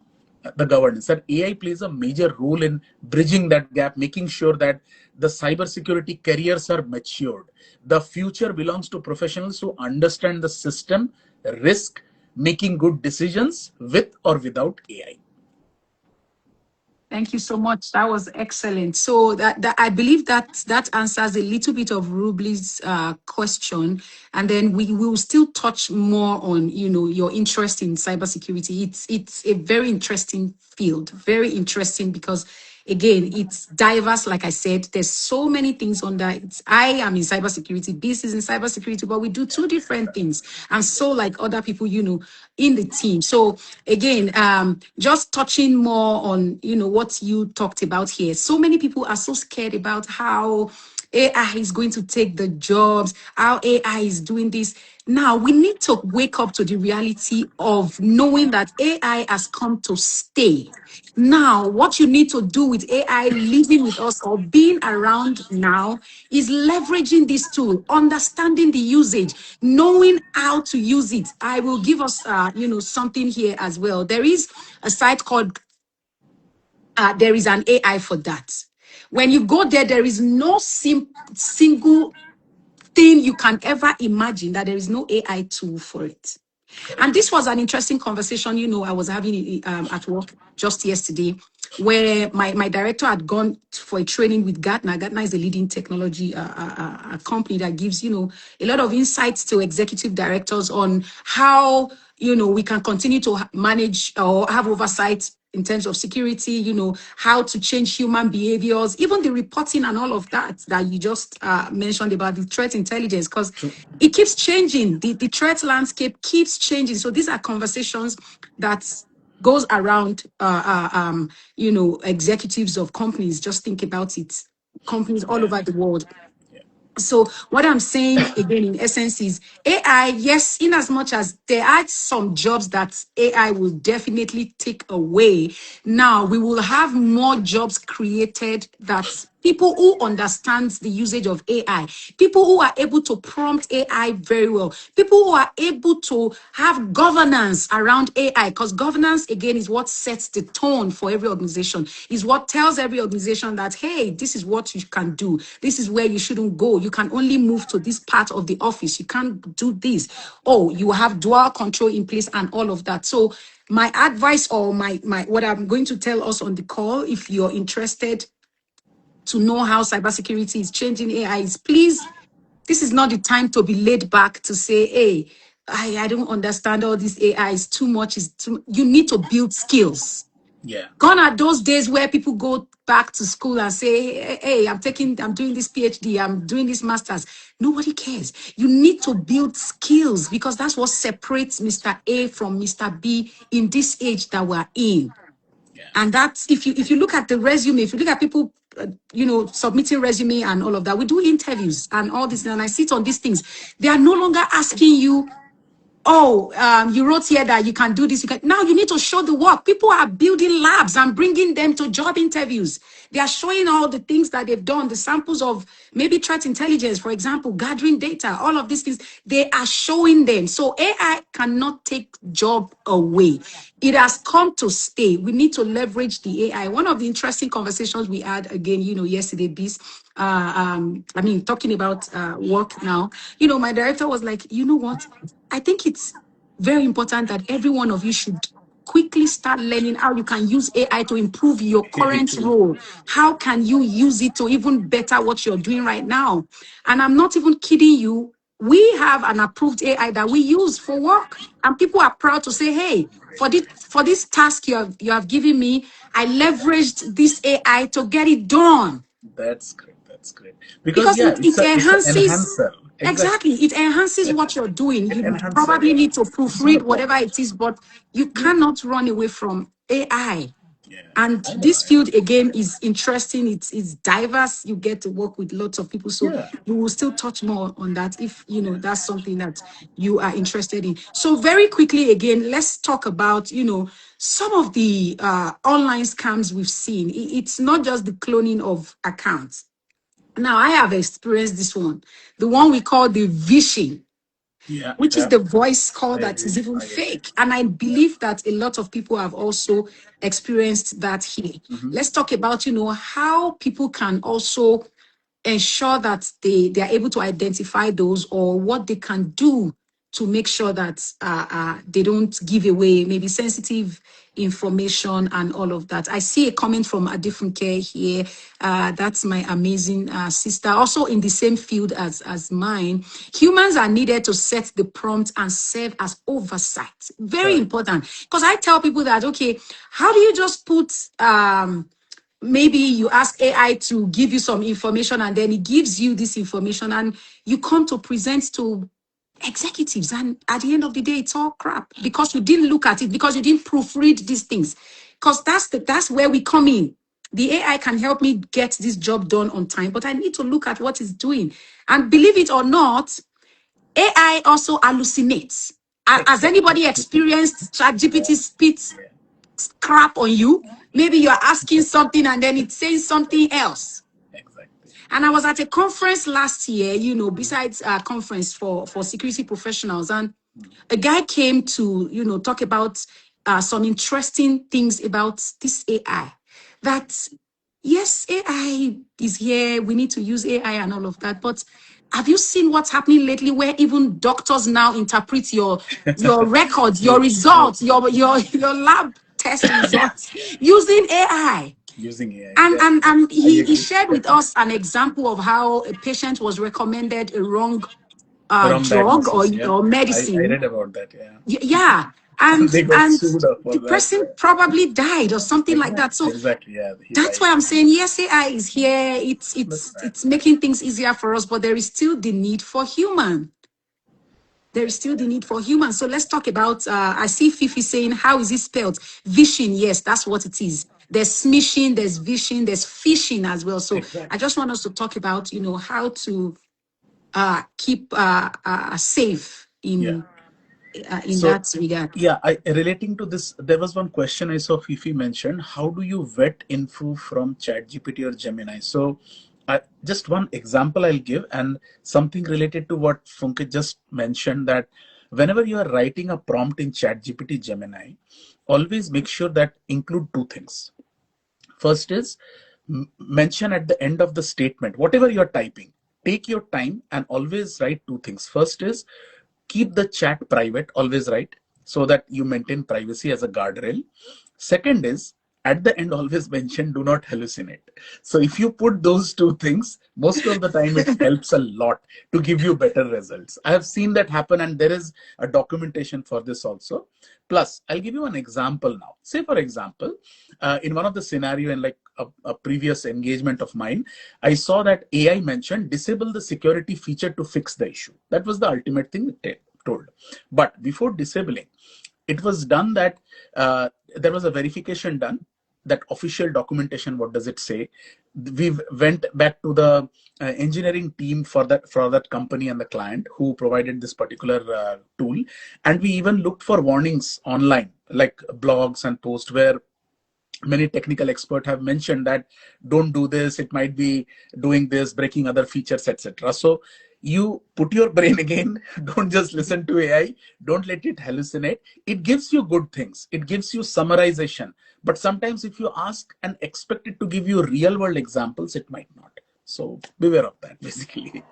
[SPEAKER 2] the governance, and AI plays a major role in bridging that gap, making sure that the cybersecurity careers are matured. The future belongs to professionals who understand the system, risk, making good decisions with or without AI.
[SPEAKER 1] Thank you so much. That was excellent. So that I believe that answers a little bit of Rubli's question, and then we will still touch more on your interest in cybersecurity. It's a very interesting field, very interesting, because again, it's diverse. Like I said, there's so many things under it. I am in cybersecurity, this is in cybersecurity, but we do two different things. And so, like other people, in the team. So again, just touching more on what you talked about here. So many people are so scared about how AI is going to take the jobs, how AI is doing this. Now we need to wake up to the reality of knowing that AI has come to stay. Now, what you need to do with AI living with us or being around now is leveraging this tool, understanding the usage, knowing how to use it. I will give us, something here as well. There is a site called, there is an AI for that. When you go there, there is no single thing you can ever imagine that there is no AI tool for it. And
[SPEAKER 2] Correct.
[SPEAKER 1] this was an interesting conversation, I was having at work just yesterday, where my director had gone for a training with Gartner. Gartner is a leading technology a company that gives, a lot of insights to executive directors on how, we can continue to manage or have oversight in terms of security, how to change human behaviors, even the reporting and all of that you just mentioned about the threat intelligence, because
[SPEAKER 2] True.
[SPEAKER 1] it keeps changing. The threat landscape keeps changing. So these are conversations that goes around, executives of companies. Just think about it. Companies all
[SPEAKER 2] Yeah.
[SPEAKER 1] over the world.
[SPEAKER 2] Yeah.
[SPEAKER 1] So what I'm saying again, in essence, is AI, yes, in as much as there are some jobs that AI will definitely take away, now we will have more jobs created that people who understand the usage of AI, people who are able to prompt AI very well, people who are able to have governance around AI, because governance again is what sets the tone for every organization, is what tells every organization that, hey, this is what you can do, this is where you shouldn't go, you can only move to this part of the office, you can't do this. Oh, you have dual control in place and all of that. So my advice, or my what I'm going to tell us on the call, if you're interested to know how cybersecurity is changing AI, is please, this is not the time to be laid back to say, hey, I don't understand all this AI, is too much, is too. You need to build skills.
[SPEAKER 2] Yeah.
[SPEAKER 1] Gone are those days where people go back to school and say, hey, I'm doing this PhD, I'm doing this master's. Nobody cares. You need to build skills, because that's what separates Mr. A from Mr. B in this age that we're in.
[SPEAKER 2] Yeah.
[SPEAKER 1] And that's, if you look at the resume, if you look at people, submitting resume and all of that, we do interviews and all this, and I sit on these things. They are no longer asking you, oh, you wrote here that you can do this. You can. Now you need to show the work. People are building labs and bringing them to job interviews. They are showing all the things that they've done, the samples of maybe threat intelligence, for example, gathering data, all of these things. They are showing them. So AI cannot take job away. It has come to stay. We need to leverage the AI. One of the interesting conversations we had again, yesterday, Beast, talking about work now, my director was like, you know what? I think it's very important that every one of you should quickly start learning how you can use AI to improve your current role. How can you use it to even better what you're doing right now? And I'm not even kidding you. We have an approved AI that we use for work, and people are proud to say, hey, for this task you have given me, I leveraged this AI to get it done,
[SPEAKER 2] That's great. That's great. Because
[SPEAKER 1] because
[SPEAKER 2] yeah,
[SPEAKER 1] it
[SPEAKER 2] it's an
[SPEAKER 1] enhances.
[SPEAKER 2] enhancer. Exactly.
[SPEAKER 1] Exactly. It enhances what you're doing.
[SPEAKER 2] It
[SPEAKER 1] You
[SPEAKER 2] enhancer.
[SPEAKER 1] probably
[SPEAKER 2] Yeah.
[SPEAKER 1] need to
[SPEAKER 2] It's not a
[SPEAKER 1] proofread whatever
[SPEAKER 2] problem.
[SPEAKER 1] it is, but you
[SPEAKER 2] Yeah.
[SPEAKER 1] cannot run away from AI.
[SPEAKER 2] Yeah.
[SPEAKER 1] And
[SPEAKER 2] I know.
[SPEAKER 1] this
[SPEAKER 2] I know.
[SPEAKER 1] field again is interesting. It's diverse. You get to work with lots of people. So
[SPEAKER 2] Yeah.
[SPEAKER 1] we will still touch more on that if
[SPEAKER 2] Yeah.
[SPEAKER 1] that's something that you are interested in. So very quickly again, let's talk about some of the online scams we've seen. It's not just the cloning of accounts. Now I have experienced this one, the one we call the vishing,
[SPEAKER 2] Yeah.
[SPEAKER 1] which is
[SPEAKER 2] Yeah.
[SPEAKER 1] the voice call
[SPEAKER 2] I
[SPEAKER 1] that
[SPEAKER 2] agree.
[SPEAKER 1] is even
[SPEAKER 2] I agree.
[SPEAKER 1] fake. And I
[SPEAKER 2] Yeah.
[SPEAKER 1] believe that a lot of people have also experienced that here.
[SPEAKER 2] Hmm.
[SPEAKER 1] Let's talk about, how people can also ensure that they are able to identify those, or what they can do to make sure that they don't give away maybe sensitive information and all of that. I see a comment from a different care here. That's my amazing sister, also in the same field as mine. Humans are needed to set the prompt and serve as oversight. Very
[SPEAKER 2] Correct.
[SPEAKER 1] important, because I tell people that, okay, how do you just put maybe you ask AI to give you some information, and then it gives you this information, and you come to present to executives, and at the end of the day it's all crap, because you didn't look at it, because you didn't proofread these things, because that's where we come in. The AI can help me get this job done on time, but I need to look at what it's doing. And believe it or not, AI also hallucinates. Has
[SPEAKER 2] Exactly.
[SPEAKER 1] anybody experienced ChatGPT
[SPEAKER 2] Yeah.
[SPEAKER 1] spits
[SPEAKER 2] Yeah.
[SPEAKER 1] crap on you? Maybe you're asking something and then it says something else.
[SPEAKER 2] Exactly.
[SPEAKER 1] And I was at a conference last year, besides a conference for security professionals, and a guy came to, talk about some interesting things about this AI. That yes, AI is here. We need to use AI and all of that. But have you seen what's happening lately, where even doctors now interpret your records, your
[SPEAKER 2] True. True.
[SPEAKER 1] results, your lab test results using AI?
[SPEAKER 2] Using AI.
[SPEAKER 1] And
[SPEAKER 2] Yeah.
[SPEAKER 1] and and
[SPEAKER 2] I
[SPEAKER 1] he
[SPEAKER 2] agree.
[SPEAKER 1] shared with us an example of how a patient was recommended a wrong
[SPEAKER 2] Wrong
[SPEAKER 1] drug or,
[SPEAKER 2] diagnosis. Yeah.
[SPEAKER 1] or
[SPEAKER 2] I
[SPEAKER 1] medicine.
[SPEAKER 2] read about that. Yeah.
[SPEAKER 1] Yeah.
[SPEAKER 2] And
[SPEAKER 1] And
[SPEAKER 2] they got
[SPEAKER 1] and
[SPEAKER 2] sued up for
[SPEAKER 1] the
[SPEAKER 2] that.
[SPEAKER 1] person probably died or something like that.
[SPEAKER 2] Exactly.
[SPEAKER 1] So
[SPEAKER 2] Exactly. Yeah. He
[SPEAKER 1] that's
[SPEAKER 2] died.
[SPEAKER 1] why I'm saying yes, AI is here. It's
[SPEAKER 2] That's
[SPEAKER 1] it's
[SPEAKER 2] bad.
[SPEAKER 1] it's making things easier for us, but there is still the need for human. There
[SPEAKER 2] Yeah.
[SPEAKER 1] is still the need for human. So let's talk about. I see Fifi saying, "How is it spelled?" Vision. Yes, that's what it is. There's smishing, there's vision, there's fishing as well. So I
[SPEAKER 2] Exactly.
[SPEAKER 1] just want us to talk about, how to keep safe
[SPEAKER 2] Yeah.
[SPEAKER 1] in
[SPEAKER 2] So,
[SPEAKER 1] that regard.
[SPEAKER 2] yeah, relating to this, there was one question I saw Fifi mentioned. How do you vet info from ChatGPT or Gemini? So, just one example I'll give, and something related to what Funke just mentioned, that whenever you are writing a prompt in ChatGPT Gemini, always make sure that include two things. First is mention at the end of the statement, whatever you're typing, take your time and always write two things. First is keep the chat private, always write, so that you maintain privacy as a guardrail. Second is at the end, always mention do not hallucinate. So if you put those two things, most of the time it helps a lot to give you better results. I have seen that happen, and there is a documentation for this also. Plus, I'll give you an example now. Say, for example, in one of the scenario in like a previous engagement of mine, I saw that AI mentioned disable the security feature to fix the issue. That was the ultimate thing it told. But before disabling, it was done that there was a verification done, that official documentation, what does it say. We went back to the engineering team for that company and the client who provided this particular tool, and we even looked for warnings online, like blogs and posts, where many technical experts have mentioned that don't do this, it might be doing this, breaking other features, etc. So you put your brain again. Don't just listen to AI, don't let it hallucinate. It gives you good things, it gives you summarization, but sometimes if you ask and expect it to give you real world examples, it might not. So beware of that, basically.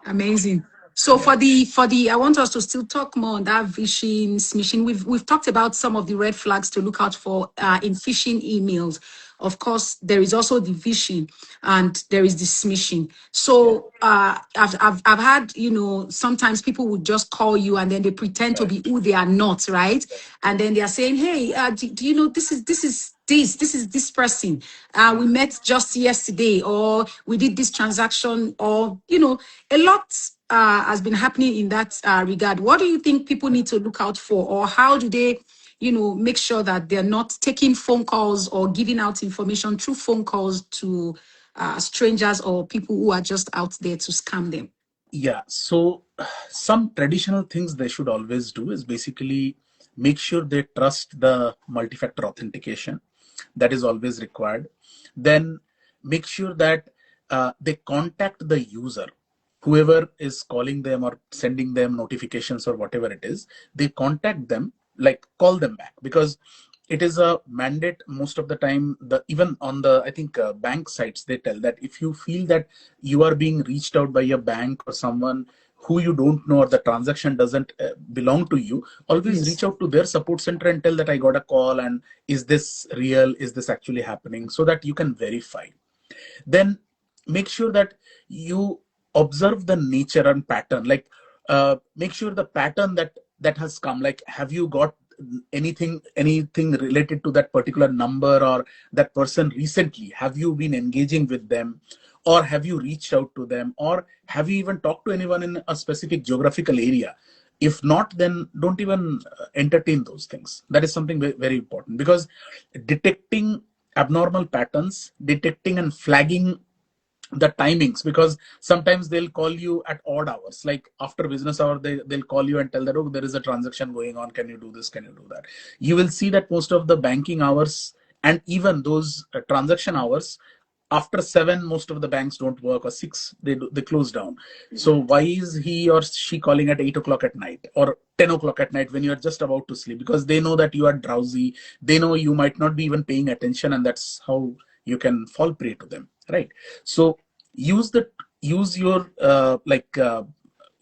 [SPEAKER 1] Amazing. So
[SPEAKER 2] Yeah.
[SPEAKER 1] for the I want us to still talk more on that phishing, smishing. We've talked about some of the red flags to look out for in phishing emails. Of course, there is also the phishing and there is the smishing.
[SPEAKER 2] Yeah.
[SPEAKER 1] So I've had, sometimes people would just call you and then they pretend to
[SPEAKER 2] Correct.
[SPEAKER 1] be who they are not, right?
[SPEAKER 2] Correct.
[SPEAKER 1] And then they are saying, "Hey, do you know this is this person? We met just yesterday, or we did this transaction, or a lot has been happening in that regard." What do you think people need to look out for, or how do they, make sure that they're not taking phone calls or giving out information through phone calls to strangers or people who are just out there to scam them?
[SPEAKER 2] Yeah, so some traditional things they should always do is basically make sure they trust the multi-factor authentication. That is always required. Then make sure that they contact the user, whoever is calling them or sending them notifications or whatever it is. They contact them, like call them back, because it is a mandate most of the time. The even on the, I think, bank sites, they tell that if you feel that you are being reached out by a bank or someone who you don't know, or the transaction doesn't belong to you, always
[SPEAKER 1] Yes.
[SPEAKER 2] reach out to their support center and tell that I got a call, and is this real, is this actually happening, so that you can verify. Then make sure that you observe the nature and pattern, like make sure the pattern that has come, like have you got anything related to that particular number or that person recently, have you been engaging with them, or have you reached out to them, or have you even talked to anyone in a specific geographical area. If not, then don't even entertain those things. That is something very, very important, because detecting abnormal patterns, detecting and flagging the timings, because sometimes they'll call you at odd hours, like after business hour. They'll call you and tell that, oh, there is a transaction going on, can you do this, can you do that. You will see that most of the banking hours and even those transaction hours, after 7 most of the banks don't work, or 6 they close down. So why is he or she calling at 8 o'clock at night or 10 o'clock at night when you're just about to sleep? Because they know that you are drowsy, they know you might not be even paying attention, and that's how you can fall prey to them, right? So use the use your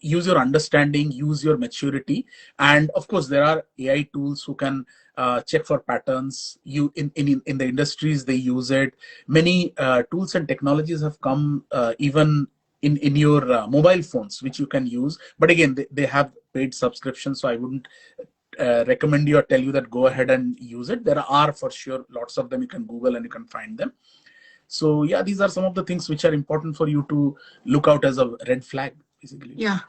[SPEAKER 2] use your understanding, use your maturity. And of course there are AI tools who can check for patterns. You in the industries they use it. Many tools and technologies have come, even in your mobile phones, which you can use. But again, they have paid subscriptions, so I wouldn't recommend you or tell you that go ahead and use it. There are for sure lots of them, you can Google and you can find them. So yeah, these are some of the things which are important for you to look out as a red flag, basically.
[SPEAKER 1] Yeah.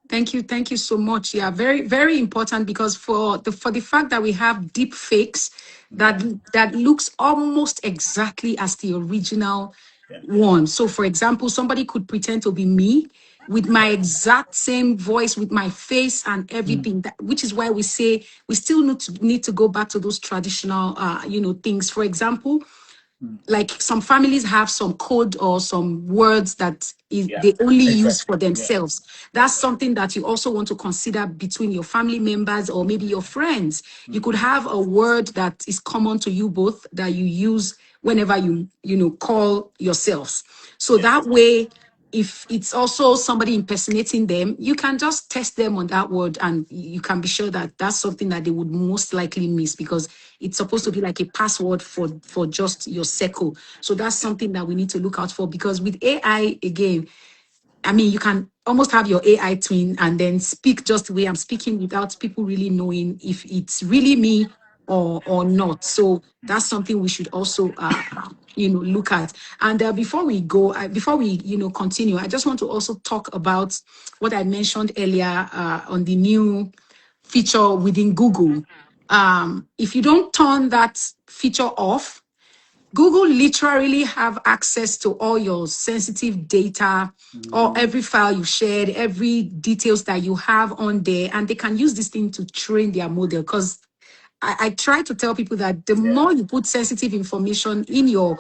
[SPEAKER 1] Thank you. Thank you so much. Yeah, very, very important, because for the fact that we have deep fakes that
[SPEAKER 2] Yeah,
[SPEAKER 1] that looks almost exactly as the original
[SPEAKER 2] yeah,
[SPEAKER 1] one. So for example, somebody could pretend to be me with my exact same voice, with my face and
[SPEAKER 2] mm,
[SPEAKER 1] everything, that, which is why we say we still need to go back to those traditional things. For example,
[SPEAKER 2] mm,
[SPEAKER 1] like some families have some code or some words that
[SPEAKER 2] yeah,
[SPEAKER 1] they only use
[SPEAKER 2] exactly.
[SPEAKER 1] for
[SPEAKER 2] Yeah,
[SPEAKER 1] themselves. That's
[SPEAKER 2] yeah.
[SPEAKER 1] something that you also want to consider between your family members or maybe your friends. You could
[SPEAKER 2] Mm,
[SPEAKER 1] have a word that is common to you both that you use whenever you call yourselves. So
[SPEAKER 2] yeah,
[SPEAKER 1] that way, if it's also somebody impersonating them, you can just test them on that word and you can be sure that that's something that they would most likely miss, because it's supposed to
[SPEAKER 2] true.
[SPEAKER 1] be like a password for just your circle. So that's
[SPEAKER 2] Yeah,
[SPEAKER 1] something that we need to look out for, because with AI, again, I mean, you can almost have your AI twin and then speak just the way I'm speaking without people really knowing if it's really me or not. So that's something we should also look at. And before we go, before we continue, I just want to also talk about what I mentioned earlier on the new feature within Google. If you don't turn that feature off, Google literally have access to all your sensitive data, or
[SPEAKER 2] mm,
[SPEAKER 1] every file you shared, every details that you have on there, and they can use this thing to train their model. Because I try to tell people that the
[SPEAKER 2] yeah,
[SPEAKER 1] more you put sensitive information in your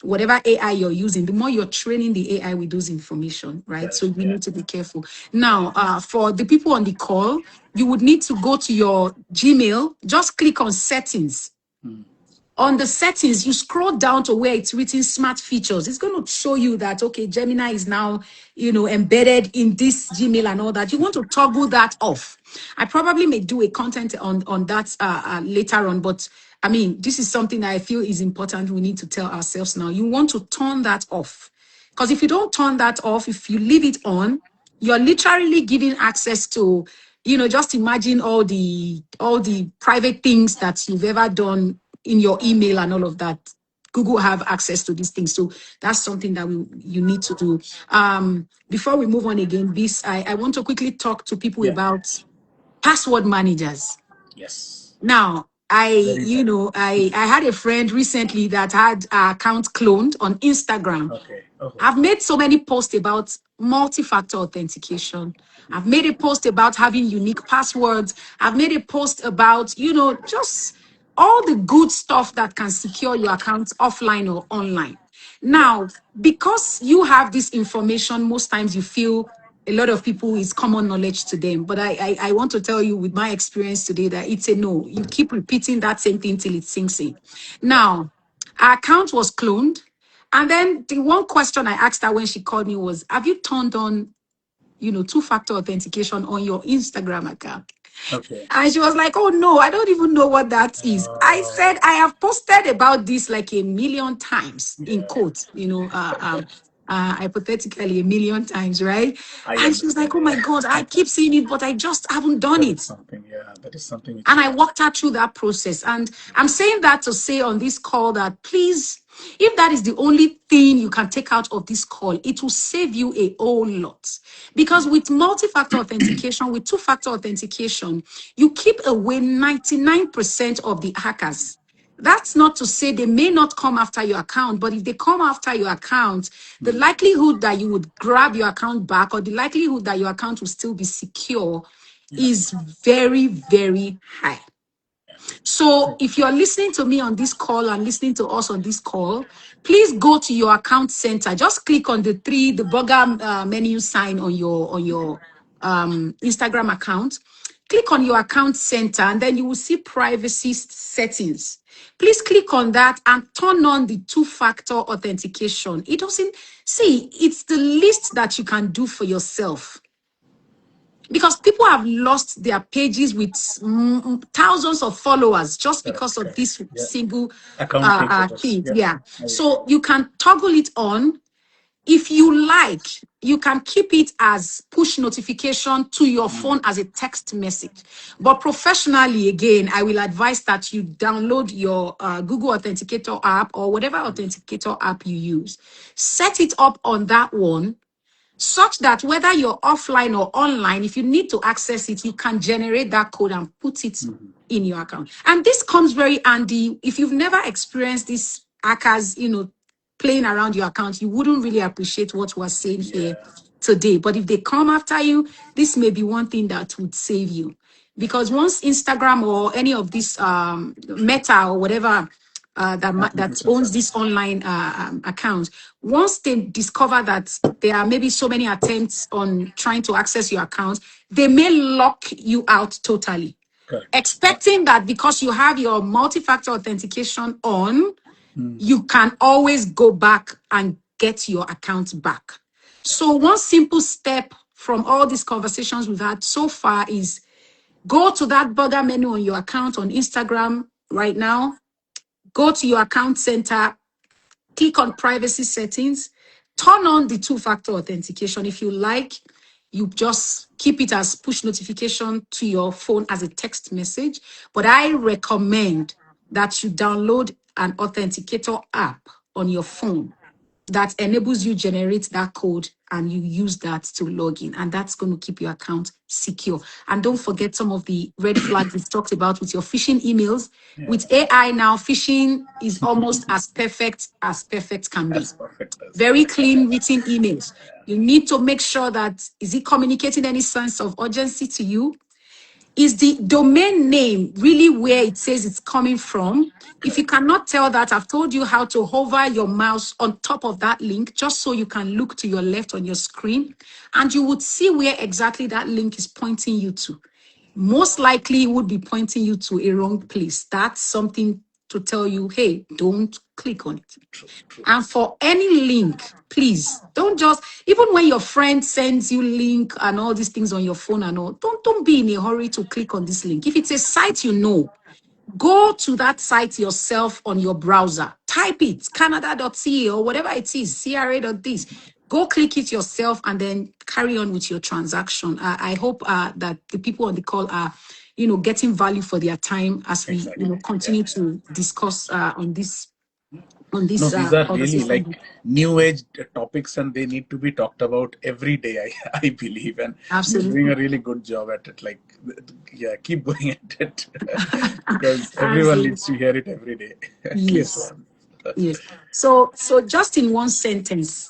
[SPEAKER 1] whatever AI you're using, the more you're training the AI with those information, right? So
[SPEAKER 2] correct.
[SPEAKER 1] we
[SPEAKER 2] Yeah,
[SPEAKER 1] need to be careful. Now, for the people on the call, you would need to go to your Gmail, just click on settings.
[SPEAKER 2] mm,
[SPEAKER 1] On the settings, you scroll down to where it's written smart features. It's going to show you that, okay, Gemini is now, embedded in this Gmail and all that. You want to toggle that off. I probably may do a content on that later on, but I mean, this is something that I feel is important. We need to tell ourselves now. You want to turn that off. Because if you don't turn that off, if you leave it on, you're literally giving access to, just imagine all the private things that you've ever done in your email and all of that. Google have access to these things. So that's something that you need to do. Before we move on again, this I want to quickly talk to people
[SPEAKER 2] yeah,
[SPEAKER 1] about password managers.
[SPEAKER 2] yes,
[SPEAKER 1] Now,
[SPEAKER 2] very important.
[SPEAKER 1] I had a friend recently that had her account cloned on Instagram.
[SPEAKER 2] Okay. Oh,
[SPEAKER 1] I've made so many posts about multi-factor authentication. I've made a post about having unique passwords. I've made a post about, just all the good stuff that can secure your accounts offline or online.
[SPEAKER 2] yeah,
[SPEAKER 1] Now, because you have this information, most times you feel a lot of people is common knowledge to them. But I want to tell you with my experience today that it's a no. You keep repeating that same thing till it sinks in.
[SPEAKER 2] yeah,
[SPEAKER 1] Now, our account was cloned. And then the one question I asked her when she called me was, have you turned on, two-factor authentication on your Instagram account?
[SPEAKER 2] okay.
[SPEAKER 1] And she was like, oh no, I don't even know what that is. I said,
[SPEAKER 2] Oh,
[SPEAKER 1] I have posted about this like a million times, in
[SPEAKER 2] yeah,
[SPEAKER 1] quotes, hypothetically a million times, right?
[SPEAKER 2] I
[SPEAKER 1] And she was
[SPEAKER 2] understand.
[SPEAKER 1] like, oh my God, I keep seeing it, but I just haven't done
[SPEAKER 2] That is
[SPEAKER 1] it.
[SPEAKER 2] something. Yeah, that is something which
[SPEAKER 1] And
[SPEAKER 2] you
[SPEAKER 1] I
[SPEAKER 2] have.
[SPEAKER 1] walked her through that process. And I'm saying that to say on this call that please, if that is the only thing you can take out of this call, it will save you a whole lot. Because with multi-factor authentication, with two-factor authentication, you keep away 99% of the hackers. That's not to say they may not come after your account, but if they come after your account, the likelihood that you would grab your account back or the likelihood that your account will still be secure
[SPEAKER 2] Yeah.
[SPEAKER 1] is very, very high. So if you're listening to me on this call and listening to us on this call, please go to your account center. Just click on the burger menu sign on your Instagram account. Click on your account center and then you will see privacy settings. Please click on that and turn on the two-factor authentication. It doesn't see, it's the least that you can do for yourself because people have lost their pages with thousands of followers just
[SPEAKER 2] Correct.
[SPEAKER 1] because of
[SPEAKER 2] Correct.
[SPEAKER 1] this
[SPEAKER 2] Yeah.
[SPEAKER 1] single
[SPEAKER 2] Account takeovers.
[SPEAKER 1] thing.
[SPEAKER 2] Yeah.
[SPEAKER 1] Yeah.
[SPEAKER 2] I agree.
[SPEAKER 1] So you can toggle it on. If you like, you can keep it as push notification to your phone as a text message. But professionally, again, I will advise that you download your Google Authenticator app or whatever authenticator app you use. Set it up on that one such that whether you're offline or online, if you need to access it, you can generate that code and put it in your account. And this comes very handy. If you've never experienced this hackers, playing around your account, you wouldn't really appreciate what we're saying here
[SPEAKER 2] Yeah.
[SPEAKER 1] today. But if they come after you, this may be one thing that would save you. Because once Instagram or any of this Meta or whatever that
[SPEAKER 2] Application
[SPEAKER 1] owns
[SPEAKER 2] service.
[SPEAKER 1] this online account, once they discover that there are maybe so many attempts on trying to access your account, they may lock you out totally.
[SPEAKER 2] Correct.
[SPEAKER 1] Expecting that because you have your multi-factor authentication on, you can always go back and get your account back. So one simple step from all these conversations we've had so far is go to that burger menu on your account on Instagram right now. Go to your account center, click on privacy settings, turn on the two-factor authentication. If you like, you just keep it as push notification to your phone as a text message. But I recommend that you download an authenticator app on your phone that enables you generate that code and you use that to log in, and that's going to keep your account secure. And don't forget some of the red flags we've talked about with your phishing emails.
[SPEAKER 2] Yeah.
[SPEAKER 1] With AI now, phishing is almost as perfect can be.
[SPEAKER 2] As perfect as.
[SPEAKER 1] Very
[SPEAKER 2] Correct.
[SPEAKER 1] clean written emails. You need to make sure that is it communicating any sense of urgency to you? Is the domain name really where it says it's coming from? If you
[SPEAKER 2] Correct.
[SPEAKER 1] cannot tell that, I've told you how to hover your mouse on top of that link just so you can look to your left on your screen and you would see where exactly that link is pointing you to. Most likely it would be pointing you to a wrong place. That's something to tell you, hey, don't click on it.
[SPEAKER 2] True. True.
[SPEAKER 1] And for any link, please don't just, even when your friend sends you link and all these things on your phone and all, don't be in a hurry to click on this link. If it's a site you know, go to that site yourself on your browser. Type it, canada.ca or whatever it is, cra.this. Go click it yourself and then carry on with your transaction. I hope that the people on the call are, getting value for their time as we,
[SPEAKER 2] Exactly. Yeah.
[SPEAKER 1] continue to discuss on
[SPEAKER 2] No,
[SPEAKER 1] this
[SPEAKER 2] these are really
[SPEAKER 1] conversation.
[SPEAKER 2] like new age topics and they need to be talked about every day, I believe. And you're doing a
[SPEAKER 1] Absolutely.
[SPEAKER 2] really good job at it. Like, yeah, keep going at it because everyone
[SPEAKER 1] Absolutely.
[SPEAKER 2] needs to hear it every day, at least
[SPEAKER 1] Yes.
[SPEAKER 2] once.
[SPEAKER 1] Yes. So just in one sentence,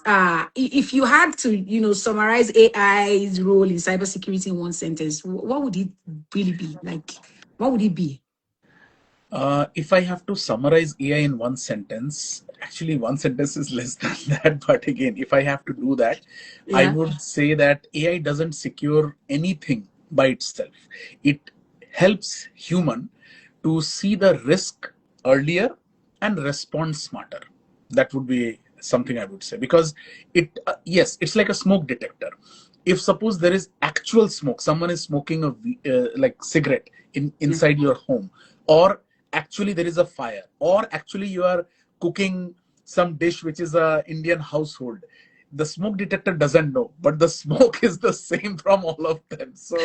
[SPEAKER 1] if you had to, summarize AI's role in cybersecurity in one sentence, what would it really be? Like, what would it be?
[SPEAKER 2] If I have to summarize AI in one sentence, actually one sentence is less than that. But again, if I have to do that, I
[SPEAKER 1] Yeah.
[SPEAKER 2] would say that AI doesn't secure anything by itself. It helps human to see the risk earlier and respond smarter. That would be something I would say because yes, it's like a smoke detector. If suppose there is actual smoke, someone is smoking a like cigarette
[SPEAKER 1] Yeah.
[SPEAKER 2] inside your home, or actually there is a fire, or actually you are cooking some dish which is a Indian household, the smoke detector doesn't know, but the smoke is the same from all of them. So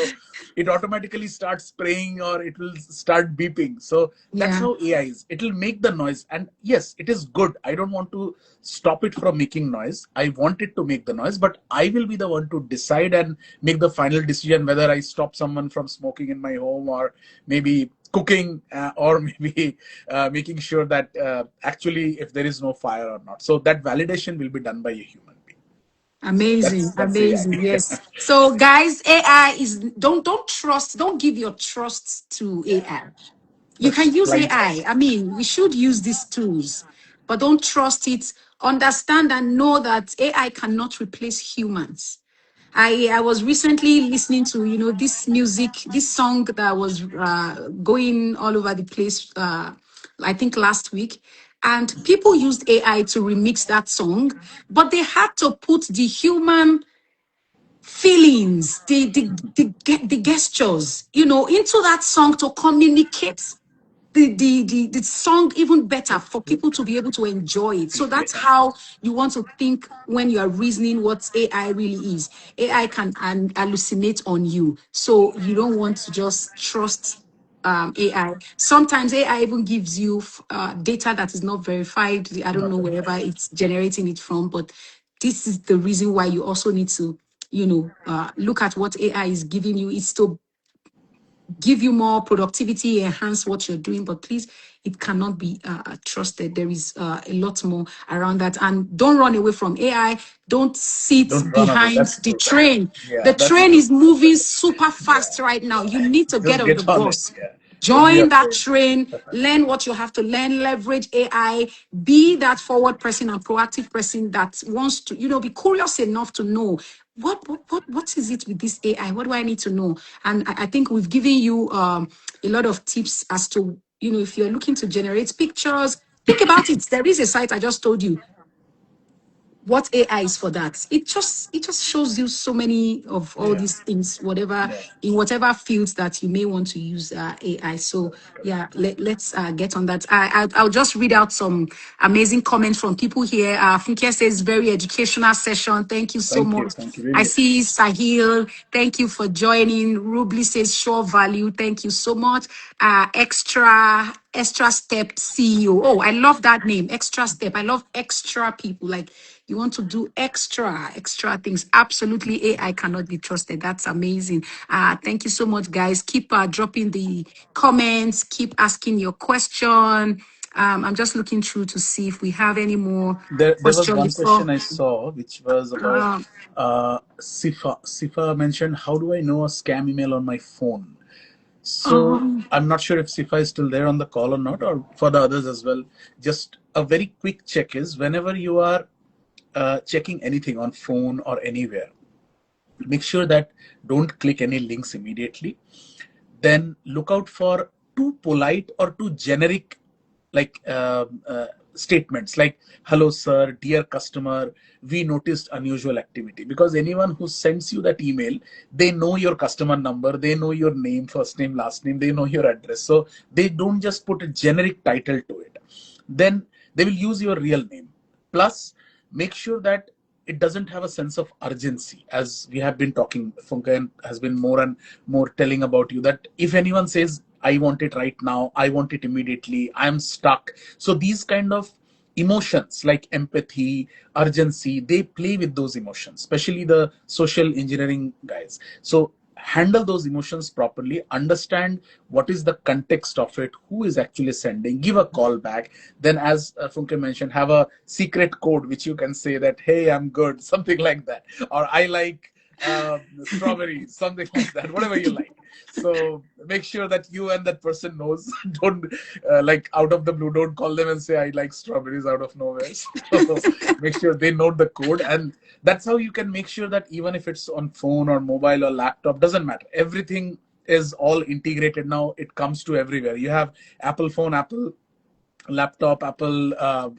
[SPEAKER 2] it automatically starts spraying or it will start beeping. So that's
[SPEAKER 1] Yeah.
[SPEAKER 2] how AI is. It will make the noise. And yes, it is good. I don't want to stop it from making noise. I want it to make the noise, but I will be the one to decide and make the final decision whether I stop someone from smoking in my home, or maybe cooking, or maybe making sure that actually if there is no fire or not. So that validation will be done by a human being. So
[SPEAKER 1] Amazing,
[SPEAKER 2] that's
[SPEAKER 1] amazing.
[SPEAKER 2] AI.
[SPEAKER 1] Yes. So guys, AI is don't trust, don't give your trust to
[SPEAKER 2] Yeah,
[SPEAKER 1] AI. You
[SPEAKER 2] that's
[SPEAKER 1] can use
[SPEAKER 2] blind
[SPEAKER 1] AI.
[SPEAKER 2] trust.
[SPEAKER 1] I mean, we should use these tools, but don't trust it. Understand and know that AI cannot replace humans. I was recently listening to this music, this song that was going all over the place. I think last week, and people used AI to remix that song, but they had to put the human feelings, the gestures, into that song to communicate the song even better for people to be able to enjoy it. So that's
[SPEAKER 2] Yeah,
[SPEAKER 1] how you want to think when you are reasoning what AI really is. AI can hallucinate on you. So you don't want to just trust AI. Sometimes AI even gives you data that is not verified. I don't
[SPEAKER 2] not
[SPEAKER 1] know
[SPEAKER 2] very
[SPEAKER 1] wherever
[SPEAKER 2] right.
[SPEAKER 1] it's generating it from, but this is the reason why you also need to, look at what AI is giving you. It's to give you more productivity, enhance what you're doing, but please, it cannot be trusted. There is a lot more around that. And don't run away from AI. Don't sit
[SPEAKER 2] Don't run away.
[SPEAKER 1] behind
[SPEAKER 2] That's
[SPEAKER 1] the
[SPEAKER 2] true.
[SPEAKER 1] train.
[SPEAKER 2] Yeah,
[SPEAKER 1] The
[SPEAKER 2] that's
[SPEAKER 1] train
[SPEAKER 2] true.
[SPEAKER 1] is moving super
[SPEAKER 2] Yeah,
[SPEAKER 1] fast right now. You
[SPEAKER 2] yeah.
[SPEAKER 1] need to get
[SPEAKER 2] Just
[SPEAKER 1] on the
[SPEAKER 2] get on it.
[SPEAKER 1] bus.
[SPEAKER 2] Yeah. Don't be
[SPEAKER 1] Join that
[SPEAKER 2] afraid.
[SPEAKER 1] train, learn what you have to learn, leverage AI, be that forward person and proactive person that wants to, be curious enough to know what is it with this AI? What do I need to know? And I think we've given you a lot of tips as to, if you're looking to generate pictures, think about it. There is a site I just told you what AI is for that. It just shows you so many of all
[SPEAKER 2] Yeah,
[SPEAKER 1] these things, whatever
[SPEAKER 2] yeah.
[SPEAKER 1] in whatever fields that you may want to use AI. So
[SPEAKER 2] Correct,
[SPEAKER 1] yeah,
[SPEAKER 2] correct.
[SPEAKER 1] let's get on that. I'll just read out some amazing comments from people here. Funke says very educational session. Thank you so
[SPEAKER 2] Thank you.
[SPEAKER 1] much.
[SPEAKER 2] Thank you.
[SPEAKER 1] I
[SPEAKER 2] Really
[SPEAKER 1] see
[SPEAKER 2] appreciate it.
[SPEAKER 1] Sahil. Thank you for joining. Rubli says sure value. Thank you so much. Extra step CEO. Oh, I love that name. Extra step. I love extra people. Like you want to do extra things. Absolutely, AI cannot be trusted. That's amazing. Thank you so much, guys. Keep dropping the comments. Keep asking your question. I'm just looking through to see if we have any more
[SPEAKER 2] There was
[SPEAKER 1] question
[SPEAKER 2] one
[SPEAKER 1] before.
[SPEAKER 2] question I saw which was about
[SPEAKER 1] Um,
[SPEAKER 2] Sifa. Sifa mentioned, how do I know a scam email on my phone? So
[SPEAKER 1] um,
[SPEAKER 2] I'm not sure if Sifa is still there on the call or not, or for the others as well. Just a very quick check is whenever you are checking anything on phone or anywhere, make sure that don't click any links immediately. Then look out for too polite or too generic, like statements like hello sir, dear customer, we noticed unusual activity. Because anyone who sends you that email, they know your customer number, they know your name, first name, last name, they know your address. So they don't just put a generic title to it. Then they will use your real name. Plus, make sure that it doesn't have a sense of urgency. As we have been talking, Funkan has been more and more telling about you that if anyone says I want it right now, I want it immediately, I am stuck. So these kind of emotions like empathy, urgency, they play with those emotions, especially the social engineering guys. So handle those emotions properly, understand what is the context of it, who is actually sending, give a call back. Then, as Funke mentioned, have a secret code which you can say that, hey, I'm good, something like that, or I like strawberries, something like that, whatever you like. So make sure that you and that person knows. Don't like out of the blue, don't call them and say I like strawberries out of nowhere. So make sure they know the code, and that's how you can make sure that even if it's on phone or mobile or laptop, doesn't matter, everything is all integrated now. It comes to everywhere. You have Apple phone, Apple laptop, Apple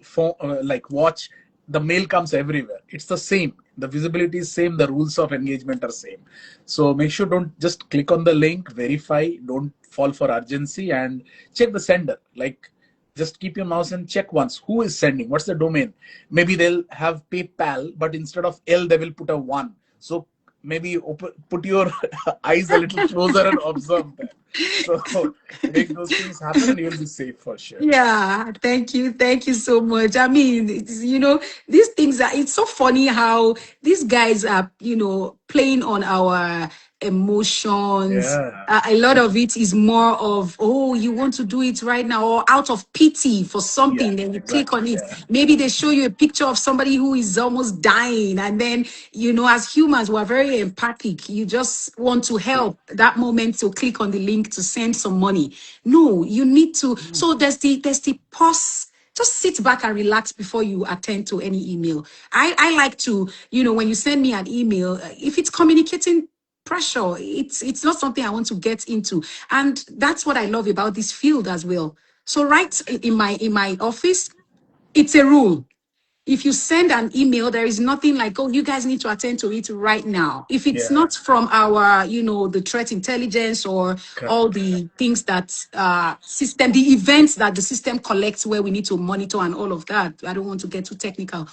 [SPEAKER 2] phone, like watch. The mail comes everywhere. It's the same. The visibility is same. The rules of engagement are same. So make sure don't just click on the link. Verify. Don't fall for urgency and check the sender. Like just keep your mouse and check once who is sending, what's the domain. Maybe they'll have PayPal, but instead of L they will put a 1. So maybe put your eyes a little closer and observe that. So make those things happen and you'll be safe for sure.
[SPEAKER 1] Yeah, thank you. Thank you so much. I mean, these things are, it's so funny how these guys are, playing on our emotions.
[SPEAKER 2] Yeah,
[SPEAKER 1] A lot of it is more of, oh, you want to do it right now, or out of pity for
[SPEAKER 2] yeah,
[SPEAKER 1] something, then you click
[SPEAKER 2] exactly.
[SPEAKER 1] on it.
[SPEAKER 2] Yeah,
[SPEAKER 1] Maybe they show you a picture of somebody who is almost dying. And then, as humans, we're very empathic. You just want to
[SPEAKER 2] true.
[SPEAKER 1] help that moment to click on the link to send some money. No, you need to. So there's the pause. Just sit back and relax before you attend to any email. I like to, when you send me an email, if it's communicating pressure, it's not something I want to get into. And that's what I love about this field as well. So right in my office, it's a rule. If you send an email, there is nothing like, oh, you guys need to attend to it right now. If it's
[SPEAKER 2] Yeah,
[SPEAKER 1] not from our, the threat intelligence or all
[SPEAKER 2] correct.
[SPEAKER 1] the things that system, the events that the system collects where we need to monitor and all of that. I don't want to get too technical.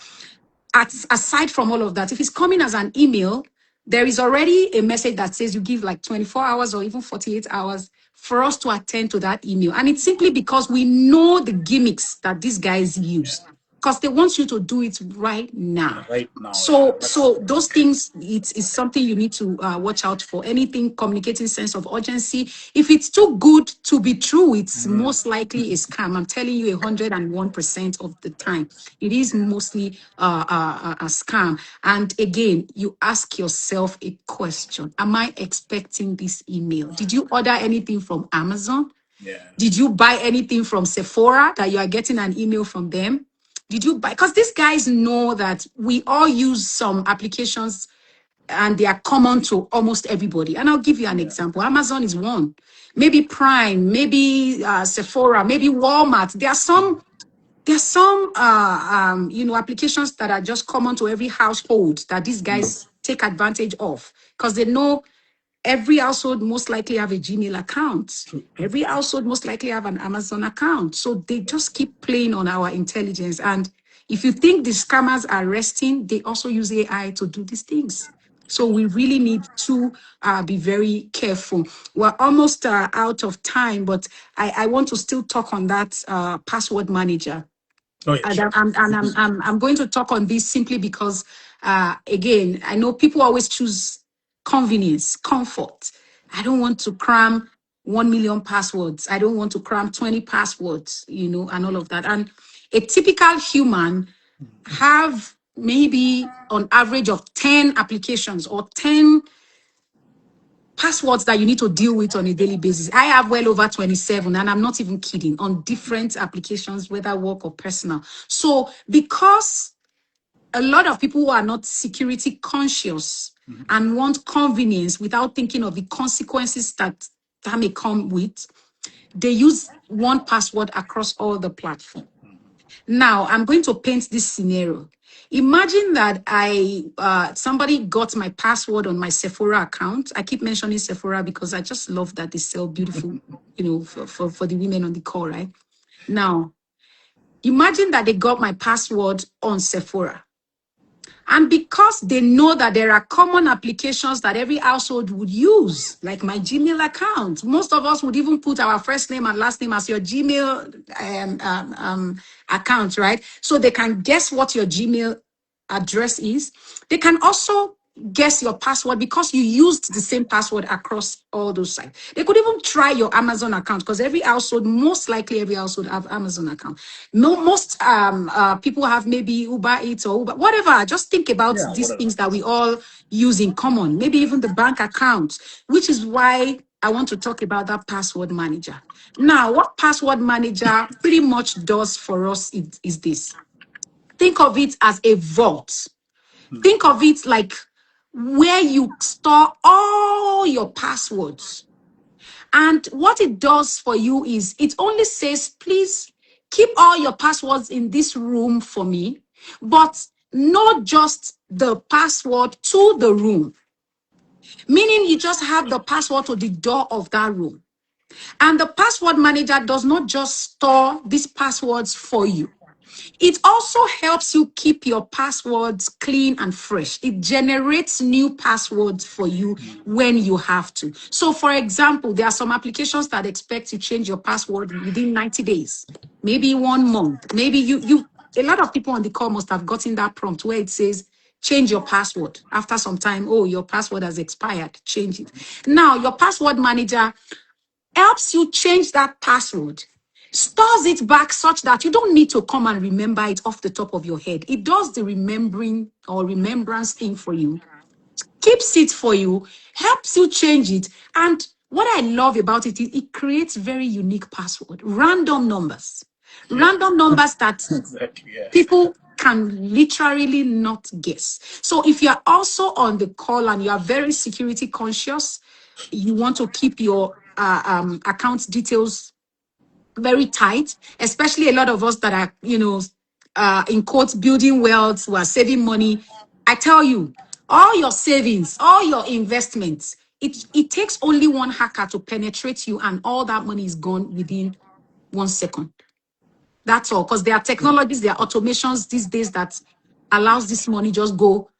[SPEAKER 1] Aside from all of that, if it's coming as an email, there is already a message that says you give like 24 hours or even 48 hours for us to attend to that email. And it's simply because we know the gimmicks that these guys
[SPEAKER 2] Yeah,
[SPEAKER 1] use because they want you to do it right now.
[SPEAKER 2] right now. Yeah, that's
[SPEAKER 1] So those things, it's something you need to watch out for. Anything communicating sense of urgency. If it's too good to be true, it's most likely a scam. I'm telling you, 101% of the time, it is mostly a scam. And again, you ask yourself a question: am I expecting this email? Did you order anything from Amazon?
[SPEAKER 2] yeah,
[SPEAKER 1] Did you buy anything from Sephora that you are getting an email from them? Did you buy? Because these guys know that we all use some applications and they are common to almost everybody. And I'll give you an
[SPEAKER 2] yeah,
[SPEAKER 1] example. Amazon is one. Maybe Prime, maybe Sephora, maybe Walmart. There are some applications that are just common to every household that these guys take advantage of because they know every household most likely have a Gmail account.
[SPEAKER 2] true.
[SPEAKER 1] Every household most likely have an Amazon account. So they just keep playing on our intelligence. And if you think the scammers are resting, they also use AI to do these things. So we really need to be very careful. We're almost out of time, but I want to still talk on that password manager.
[SPEAKER 2] Oh yeah,
[SPEAKER 1] And
[SPEAKER 2] sure.
[SPEAKER 1] I'm going to talk on this simply because, again, I know people always choose convenience, comfort. I don't want to cram 1 million passwords. I don't want to cram 20 passwords, and all of that. And a typical human have maybe on average of 10 applications or 10 passwords that you need to deal with on a daily basis. I have well over 27, and I'm not even kidding, on different applications, whether work or personal. So, because a lot of people who are not security conscious and want convenience without thinking of the consequences that may come with, they use one password across all the platforms. Now, I'm going to paint this scenario. Imagine that somebody got my password on my Sephora account. I keep mentioning Sephora because I just love that they sell beautiful, for the women on the call, right? Now, imagine that they got my password on Sephora. And because they know that there are common applications that every household would use, like my Gmail account, most of us would even put our first name and last name as your Gmail account, right? So they can guess what your Gmail address is. They can also guess your password because you used the same password across all those sites. They could even try your Amazon account because most likely every household have Amazon account. Most people have maybe Uber Eats or Uber, whatever. Just think about
[SPEAKER 2] Yeah,
[SPEAKER 1] these
[SPEAKER 2] whatever.
[SPEAKER 1] things that we all use in common, maybe even the bank account, which is why I want to talk about that password manager. Now, what password manager pretty much does for us is this. Think of it as a vault. Think of it like where you store all your passwords. And what it does for you is it only says, please keep all your passwords in this room for me, but not just the password to the room, meaning you just have the password to the door of that room. And the password manager does not just store these passwords for you. It also helps you keep your passwords clean and fresh. It generates new passwords for you when you have to. So, for example, there are some applications that expect you to change your password within 90 days, maybe 1 month. Maybe a lot of people on the call must have gotten that prompt where it says, change your password. After some time, oh, your password has expired, change it. Now, your password manager helps you change that password, stores it back such that you don't need to come and remember it off the top of your head. It does the remembering or remembrance thing for you, keeps it for you, helps you change it. And what I love about it is it creates very unique password,
[SPEAKER 2] Yeah.
[SPEAKER 1] random numbers that
[SPEAKER 2] Exactly. Yeah.
[SPEAKER 1] people can literally not guess. So if you're also on the call and you are very security conscious, you want to keep your account details very tight, especially a lot of us that are, in quotes, building wealth, who are saving money. I tell you, all your savings, all your investments, it takes only one hacker to penetrate you, and all that money is gone within 1 second. That's all. Because there are technologies, there are automations these days that allows this money just go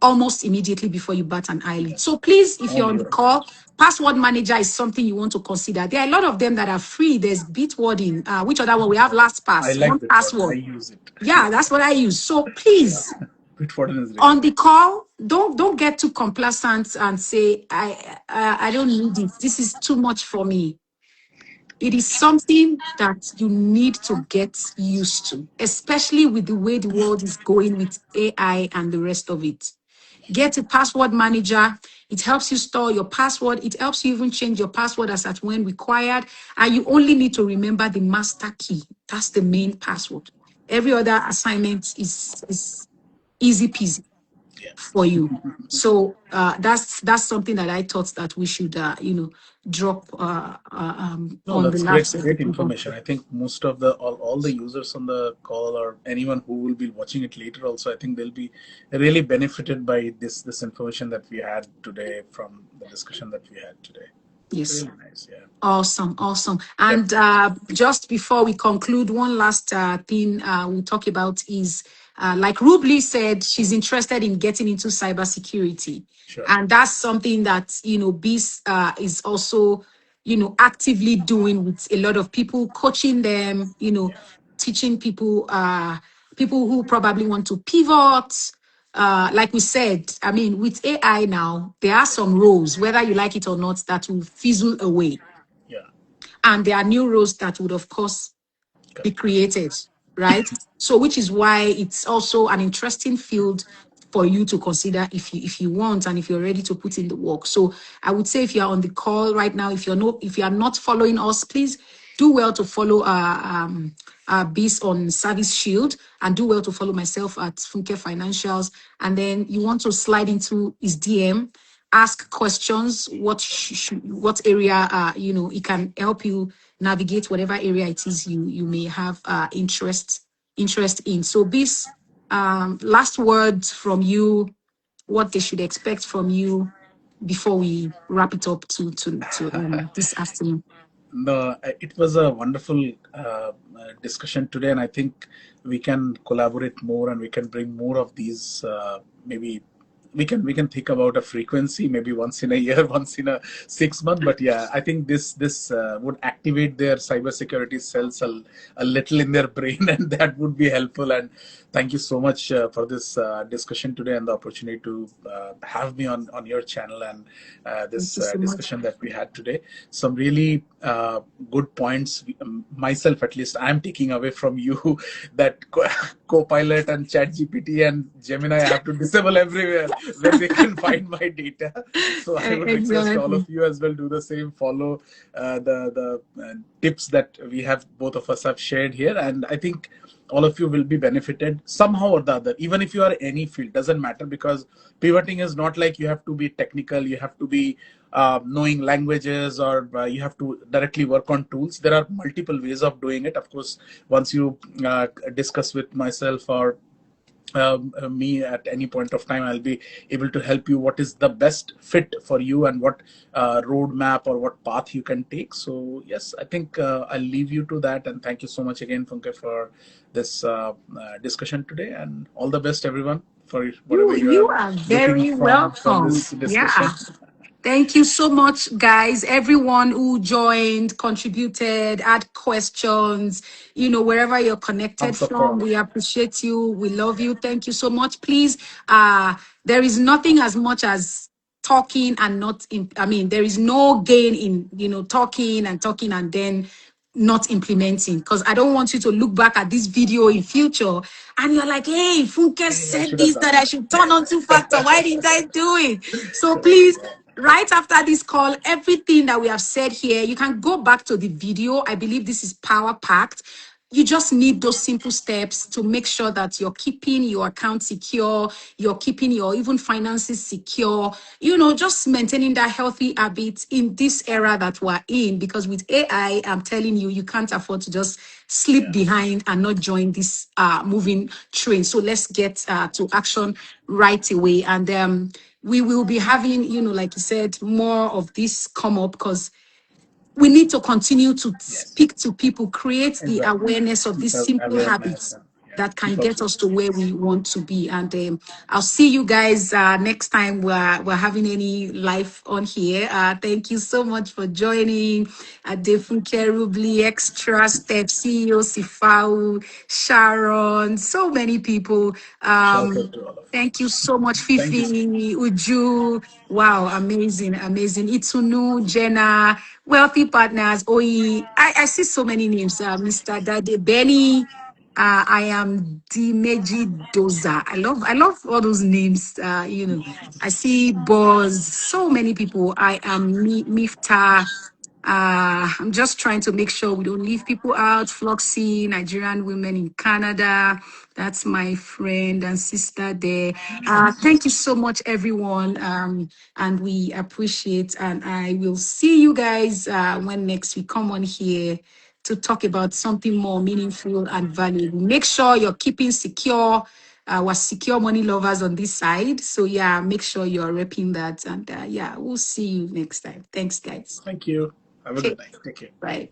[SPEAKER 1] almost immediately before you bat an eyelid. So please, if you're
[SPEAKER 2] All
[SPEAKER 1] on the
[SPEAKER 2] your
[SPEAKER 1] call, password manager is something you want to consider. There are a lot of them that are free. There's Bitwarding. Which other one? We have
[SPEAKER 2] I
[SPEAKER 1] LastPass,
[SPEAKER 2] like
[SPEAKER 1] One
[SPEAKER 2] Bitwarden. I
[SPEAKER 1] Password.
[SPEAKER 2] use it.
[SPEAKER 1] Yeah, that's what I use. So please,
[SPEAKER 2] Bitwarden is really
[SPEAKER 1] on the
[SPEAKER 2] nice.
[SPEAKER 1] call, don't get too complacent and say I don't need it. This is too much for me. It is something that you need to get used to, especially with the way the world is going with AI and the rest of it. Get a password manager. It helps you store your password. It helps you even change your password as at when required. And you only need to remember the master key. That's the main password. Every other assignment is easy peasy
[SPEAKER 2] Yeah.
[SPEAKER 1] for you. So that's something that I thought that we should drop
[SPEAKER 2] No,
[SPEAKER 1] on the
[SPEAKER 2] that's great,
[SPEAKER 1] laps of the
[SPEAKER 2] great
[SPEAKER 1] people.
[SPEAKER 2] information. I think most of the all the users on the call or anyone who will be watching it later also, I think they'll be really benefited by this information that we had today from the discussion that we had today. It's
[SPEAKER 1] Yes.
[SPEAKER 2] really nice. Yeah.
[SPEAKER 1] Awesome, awesome.
[SPEAKER 2] Yep.
[SPEAKER 1] And just before we conclude, one last thing we'll talk about is, like Rubli said, she's interested in getting into cybersecurity.
[SPEAKER 2] Sure.
[SPEAKER 1] And that's something that, BIS is also, actively doing with a lot of people, coaching them,
[SPEAKER 2] Yeah.
[SPEAKER 1] teaching people who probably want to pivot. Like we said, I mean, with AI now, there are some roles, whether you like it or not, that will fizzle away.
[SPEAKER 2] Yeah.
[SPEAKER 1] And there are new roles that would, of course, be
[SPEAKER 2] Correct.
[SPEAKER 1] created, right? So, which is why it's also an interesting field for you to consider if you want and if you're ready to put in the work. So, I would say if you're on the call right now, if you are not following us, please do well to follow Biz on Service Shield, and do well to follow myself at Funke Financials. And then you want to slide into his DM, ask questions. What area it can help you navigate whatever area it is you may have interest in. So this last word from you, what they should expect from you before we wrap it up to this afternoon.
[SPEAKER 2] No, it was a wonderful discussion today, and I think we can collaborate more, and we can bring more of these. Maybe we can think about a frequency, maybe once in a year, once in a 6 month. But yeah, I think this would activate their cybersecurity cells a little in their brain, and that would be helpful. And thank you so much for this discussion today and the opportunity to have me on your channel and
[SPEAKER 1] Thank
[SPEAKER 2] this
[SPEAKER 1] you so much.
[SPEAKER 2] discussion that we had today. Some really good points. Myself, at least, I'm taking away from you that Copilot and ChatGPT and Gemini I have to disable everywhere where they can find my data. So I would request all
[SPEAKER 1] Exactly.
[SPEAKER 2] of you as well, do the same. Follow the tips that we have, both of us have shared here, and I think all of you will be benefited somehow or the other. Even if you are any field, doesn't matter, because pivoting is not like you have to be technical, you have to be knowing languages, or you have to directly work on tools. There are multiple ways of doing it. Of course, once you discuss with myself or me at any point of time. I'll be able to help you what is the best fit for you and what roadmap or what path you can take. So yes, I think I'll leave you to that. And thank you so much again, Funke, for this discussion today. And all the best, everyone, for whatever you
[SPEAKER 1] You
[SPEAKER 2] are
[SPEAKER 1] are
[SPEAKER 2] looking
[SPEAKER 1] very
[SPEAKER 2] from
[SPEAKER 1] welcome.
[SPEAKER 2] this
[SPEAKER 1] Yeah.
[SPEAKER 2] discussion.
[SPEAKER 1] Thank you so much, guys. Everyone who joined, contributed, had questions, wherever you're connected
[SPEAKER 2] Thumbs up
[SPEAKER 1] from,
[SPEAKER 2] for
[SPEAKER 1] we appreciate you. We love you. Thank you so much. Please, there is nothing as much as talking and not, there is no gain in, talking and then not implementing, because I don't want you to look back at this video in future and you're like, hey, Funke
[SPEAKER 2] Hey, I
[SPEAKER 1] said
[SPEAKER 2] should have
[SPEAKER 1] this,
[SPEAKER 2] done
[SPEAKER 1] that I should turn on two factor. Why didn't I do it?
[SPEAKER 2] that.
[SPEAKER 1] So
[SPEAKER 2] Correct.
[SPEAKER 1] please, right after this call, everything that we have said here, you can go back to the video. I believe this is power packed. You just need those simple steps to make sure that you're keeping your account secure, you're keeping your even finances secure, just maintaining that healthy habit in this era that we're in. Because with AI, I'm telling you, you can't afford to just slip
[SPEAKER 2] Yeah.
[SPEAKER 1] behind and not join this moving train. So let's get to action right away. And we will be having, like you said, more of this come up, because we need to continue to
[SPEAKER 2] Yes.
[SPEAKER 1] speak to people, create the
[SPEAKER 2] Exactly.
[SPEAKER 1] awareness of
[SPEAKER 2] Keep
[SPEAKER 1] these simple
[SPEAKER 2] awareness
[SPEAKER 1] habits
[SPEAKER 2] and yeah,
[SPEAKER 1] that can
[SPEAKER 2] keep up
[SPEAKER 1] get
[SPEAKER 2] with
[SPEAKER 1] us
[SPEAKER 2] it.
[SPEAKER 1] to where we want to be. And I'll see you guys next time we're having any live on here. Thank you so much for joining. Defunke Rubli, Extra Step, CEO Sifau, Sharon, so many people.
[SPEAKER 2] Shout out to all of you.
[SPEAKER 1] Thank you so much,
[SPEAKER 2] Thank you.
[SPEAKER 1] Fifi, Uju. Wow, amazing, amazing. Itunu, Jenna, Wealthy Partners, OE. I see so many names. Mr. Dade, Benny. I am Dimeji Doza. I love all those names. I see Boz, so many people. I am Mifta. I'm just trying to make sure we don't leave people out. Floxy, Nigerian women in Canada. That's my friend and sister there. Thank you so much, everyone. And we appreciate. And I will see you guys when next we come on here to talk about something more meaningful and valuable. Make sure you're keeping secure. We're secure money lovers on this side. So yeah, make sure you're repping that. And yeah, we'll see you next time. Thanks, guys.
[SPEAKER 2] Thank you. Have a
[SPEAKER 1] Okay,
[SPEAKER 2] good night. Take care.
[SPEAKER 1] bye.